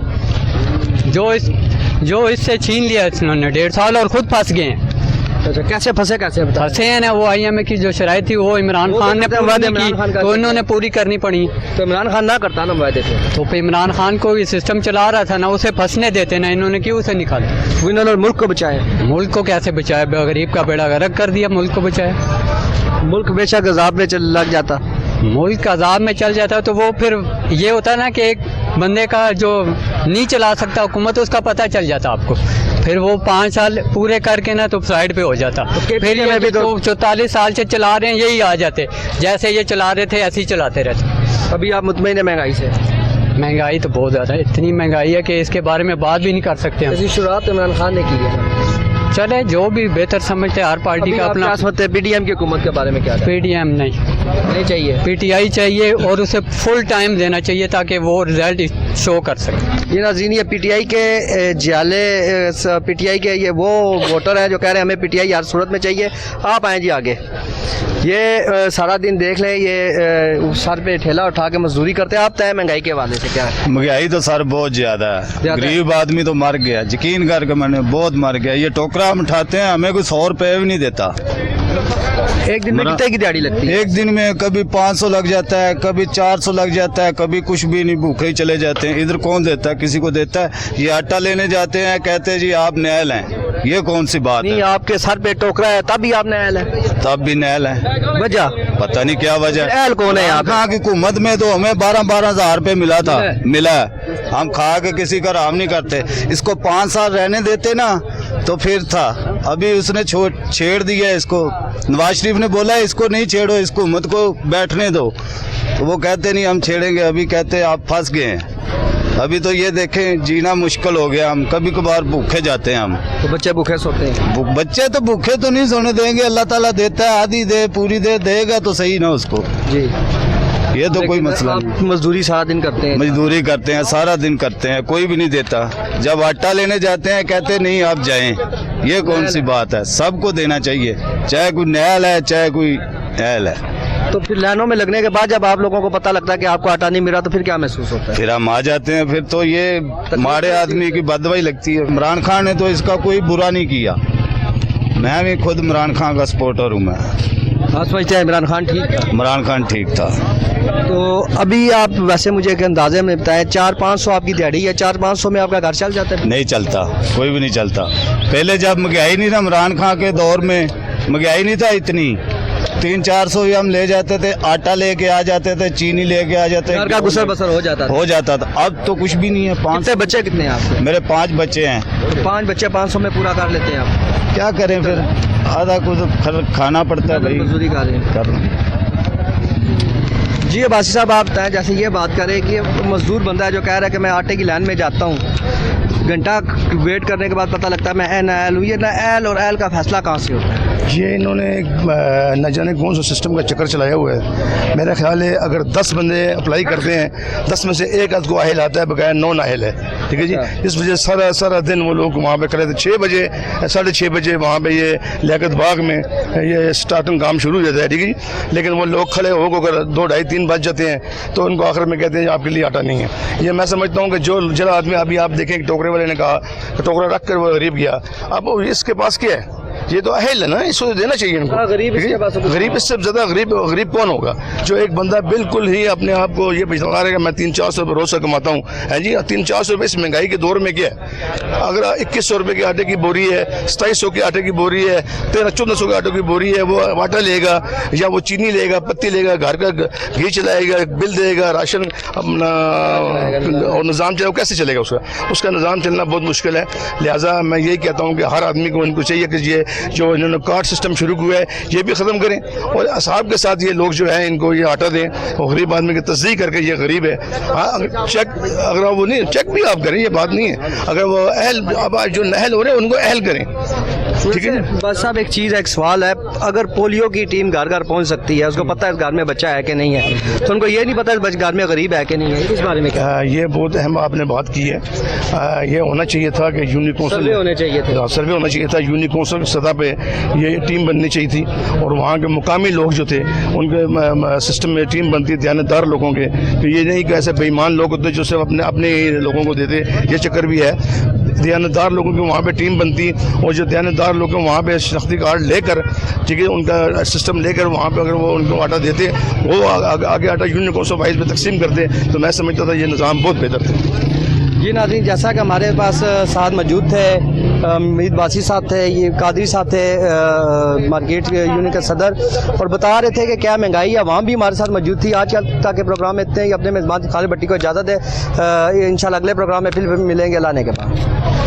Speaker 9: जो इससे छीन लिया इन्होंने 1.5 साल और ख़ुद फंस गए हैं।
Speaker 1: अच्छा, कैसे फंसे
Speaker 9: हैं ना? वो IMF की जो शराइ थी वो इमरान खान ने पूरी की, तो इन्होंने पूरी करनी पड़ी।
Speaker 1: तो इमरान खान ना करता ना वायदे
Speaker 9: तो फिर इमरान खान को ये सिस्टम चला रहा था ना, उसे फंसने देते ना, इन्होंने क्यों उसे निकाला?
Speaker 1: इन्होंने मुल्क को बचाया।
Speaker 9: मुल्क को कैसे बचाया? गरीब का बेड़ा गर्क कर दिया, मुल्क को बचाया।
Speaker 1: मुल्क बेशक अजाब में लग जाता,
Speaker 9: मुल्क अजाब में चल जाता है तो वो फिर ये होता है ना कि एक बंदे का जो नहीं चला सकता हुकूमत, उसका पता चल जाता आपको, फिर वो 5 साल पूरे करके ना तो साइड पे हो जाता। फिर ये भी तो 44 साल से चला रहे हैं, यही आ जाते, जैसे ये चला रहे थे ऐसे ही चलाते रहते।
Speaker 1: अभी आप मुतमईन है महंगाई से?
Speaker 9: महंगाई तो बहुत ज़्यादा है, इतनी महंगाई है कि इसके बारे में बात भी नहीं कर सकते हम।
Speaker 1: ऐसी शुरुआत इमरान खान ने की है।
Speaker 9: चले जो भी बेहतर समझते, हर पार्टी का अपना।
Speaker 1: पीडीएम की हुकूमत के बारे में क्या?
Speaker 9: पीडीएम नहीं
Speaker 1: चाहिए,
Speaker 9: पीटीआई चाहिए, और उसे फुल टाइम देना चाहिए ताकि वो रिजल्ट शो कर सके।
Speaker 1: ये नाज़रीन, ये पीटीआई के जाले पीटीआई के ये वो वोटर हैं जो कह रहे हैं हमें पीटीआई हर सूरत में चाहिए। आप आएँ जी आगे। ये सारा दिन देख लें, ये सर पे ठेला उठा के मजदूरी करते हैं। आप तय महंगाई के हवाले से क्या है?
Speaker 12: महंगाई तो सर बहुत ज्यादा है, गरीब आदमी तो मर गया, यकीन करके मैंने बहुत मर गया। ये टोकरा हम उठाते हैं, हमें कोई 100 रुपये भी नहीं देता।
Speaker 1: एक दिन में कितने की दिहाड़ी लगती है?
Speaker 12: एक दिन में कभी 500 लग जाता है, कभी 400 लग जाता है, कभी कुछ भी नहीं, भूखे ही चले जाते हैं। इधर कौन देता है? किसी को देता है? ये आटा लेने जाते हैं, कहते हैं जी आप नया लें, ये कौन सी बात
Speaker 1: नहीं
Speaker 12: है?
Speaker 1: आपके सर पे टोकरा है तब भी आप नहल है?
Speaker 12: तब भी नहल है,
Speaker 1: वजह
Speaker 12: पता नहीं क्या वजह।
Speaker 1: नहल कौन है यहाँ?
Speaker 12: कहाँ की हुकूमत में तो हमें 12-12 हजार रुपये मिला था, मिला है। हम खा के किसी का राम नहीं करते। इसको 5 साल रहने देते ना तो फिर था, अभी उसने छेड़ दिया इसको। नवाज शरीफ ने बोला इसको नहीं छेड़ो, इस हुकूमत को बैठने दो, तो वो कहते नहीं हम छेड़ेंगे। अभी कहते आप फंस गए हैं। अभी तो ये देखें जीना मुश्किल हो गया, हम कभी कभार भूखे जाते हैं हम।
Speaker 1: तो बच्चे भूखे सोते हैं?
Speaker 12: बच्चे तो भूखे तो नहीं सोने देंगे, अल्लाह ताला देता है, आधी दे पूरी दे देगा तो सही ना उसको
Speaker 1: जी।
Speaker 12: ये तो कोई मसला नहीं।
Speaker 1: मजदूरी सारा दिन करते हैं?
Speaker 12: मजदूरी करते हैं, सारा दिन करते हैं, कोई भी नहीं देता। जब आटा लेने जाते हैं कहते नहीं आप जाएं, ये कौन सी बात है? सबको देना चाहिए, चाहे कोई नहल है चाहे कोई अहल है।
Speaker 1: तो फिर लाइनों में लगने के बाद जब आप लोगों को पता लगता है कि आपको आटा नहीं मिला तो फिर क्या महसूस होता है?
Speaker 12: फिर हम आ जाते हैं, फिर तो ये मारे आदमी की बदवाई लगती है। इमरान खान ने तो इसका कोई बुरा नहीं किया, मैं भी खुद इमरान खान का सपोर्टर हूँ। मैं
Speaker 1: आप समझते हैं इमरान खान ठीक था?
Speaker 12: इमरान खान ठीक था।
Speaker 1: तो अभी आप वैसे मुझे एक अंदाजे में बताएं, 400-500 आपकी दिहाड़ी है, 400-500 में आपका घर चल जाता है?
Speaker 12: नहीं चलता, कोई भी नहीं चलता। पहले जब महंगाई नहीं था, इमरान खान के दौर में महंगाई नहीं था इतनी, 300-400 ही हम ले जाते थे, आटा लेके आ जाते थे, चीनी लेके आ जाते थे,
Speaker 1: घर का गुसर बसर हो जाता था।
Speaker 12: अब तो कुछ भी नहीं है। 5
Speaker 1: बच्चे कितने हैं आपके?
Speaker 12: मेरे 5 बच्चे हैं।
Speaker 1: तो 5 बच्चे 500 में पूरा कर लेते हैं आप?
Speaker 12: क्या करें फिर, आधा कुछ खाना पड़ता है भाई,
Speaker 1: मजदूरी कर रहे हैं। जी अब्बासी साहब, आप बताएं, जैसे ये बात करें कि मजदूर बंदा है जो कह रहा है कि मैं आटे की लाइन में जाता हूँ, घंटा वेट करने के बाद पता लगता है मैं एल हूँ। ये एल और एल का फैसला कहाँ से होता है?
Speaker 2: ये इन्होंने न जाने कौन सा सिस्टम का चक्कर चलाया हुआ है। मेरा ख्याल है अगर 10 बंदे अप्लाई करते हैं, 10 में से एक आध को अहल आता है, बकाया 9 नाअहल है। ठीक है जी। इस वजह से सारा दिन वो लोग वहाँ पे खड़े थे। 6 बजे 6:30 बजे वहाँ पे ये लियाकत बाग में ये स्टार्टिंग काम शुरू हो जाता है। ठीक है जी। लेकिन वो लोग खड़े हो अगर 2, 2:30, 3 बज जाते हैं तो उनको आखिर में कहते हैं आपके लिए आटा नहीं है। ये मैं समझता हूँ कि जो जरा आदमी, अभी आप देखें टोकरे वाले ने कहा टोकरा रख कर वो गरीब गया, अब इसके पास क्या है? ये तो अहल है ना, इसको देना चाहिए इनको।
Speaker 1: गरीब
Speaker 2: इससे ज़्यादा गरीब कौन होगा? जो एक बंदा बिल्कुल ही अपने आप को ये बता रहा है कि मैं 300-400 रुपये रोज़ से कमाता हूँ, है जी। 300-400 रुपये इस महंगाई के दौर में क्या है? अगर 2100 रुपये के आटे की बोरी है, 2700 के आटे की बोरी है, 1300-1400 के आटे की बोरी है, वो आटा लेगा या वो चीनी लेगा, पत्ती लेगा, घर का घी चलाएगा, बिल देगा, राशन अपना और निज़ाम चलेगा, कैसे चलेगा? उसका निज़ाम चलना बहुत मुश्किल है। लिहाजा मैं यही कहता हूँ कि हर आदमी को इनको चाहिए कि ये जो इन्होंने कार्ड सिस्टम शुरू हुआ है ये भी ख़त्म करें, और असहाब के साथ ये लोग जो है इनको ये आटा दें और गरीब आदमी की तस्दीक करके ये गरीब है। हाँ, चेक अगर वो नहीं, चेक भी आप करें, ये बात नहीं है। अगर वो अहल, अब जो नहल हो रहे हैं उनको अहल करें। ठीक है।
Speaker 1: बस साहब एक चीज़, एक सवाल है, अगर पोलियो की टीम घर घर पहुंच सकती है, उसको पता है इस घर में बच्चा है कि नहीं है, तो उनको ये नहीं पता इस घर में गरीब है कि नहीं है, इस बारे में क्या?
Speaker 2: ये बहुत अहम आपने बात की है। ये होना चाहिए था कि यूनिक कौंसिल
Speaker 1: सर्वे होने चाहिए थे,
Speaker 2: सर्वे होना चाहिए था, यूनिक कौंसिल की सतह पे ये टीम बननी चाहिए थी, और वहाँ के मुकामी लोग जो थे उनके सिस्टम में टीम बनती, दयानतदार लोगों के। तो ये नहीं कि ऐसे बेईमान लोग होते जो सिर्फ अपने लोगों को देते, ये चक्कर भी है। दयानतदार लोगों की वहाँ पे टीम बनती, और जो दयानतदार लोग वहाँ पे शनाख्ती कार्ड लेकर, ठीक है, उनका सिस्टम लेकर वहाँ पे अगर वो उनको आटा देते, वो आगे आटा यूनियन कौंसिल वाइज में तकसीम करते, तो मैं समझता था ये निज़ाम बहुत बेहतर था।
Speaker 1: जी नाज़रीन, जैसा कि हमारे पास साथ मौजूद थे मीर बासी साहब थे, ये कादरी साहब थे मार्केट यूनियन के सदर, और बता रहे थे कि क्या महंगाई है। अवाम भी हमारे साथ मौजूद थी। आज के प्रोग्राम में इतने ही। अपने मेज़बान खालिद भट्टी को इजाज़त है। इंशाल्लाह अगले प्रोग्राम में फिर मिलेंगे लाने के बाद।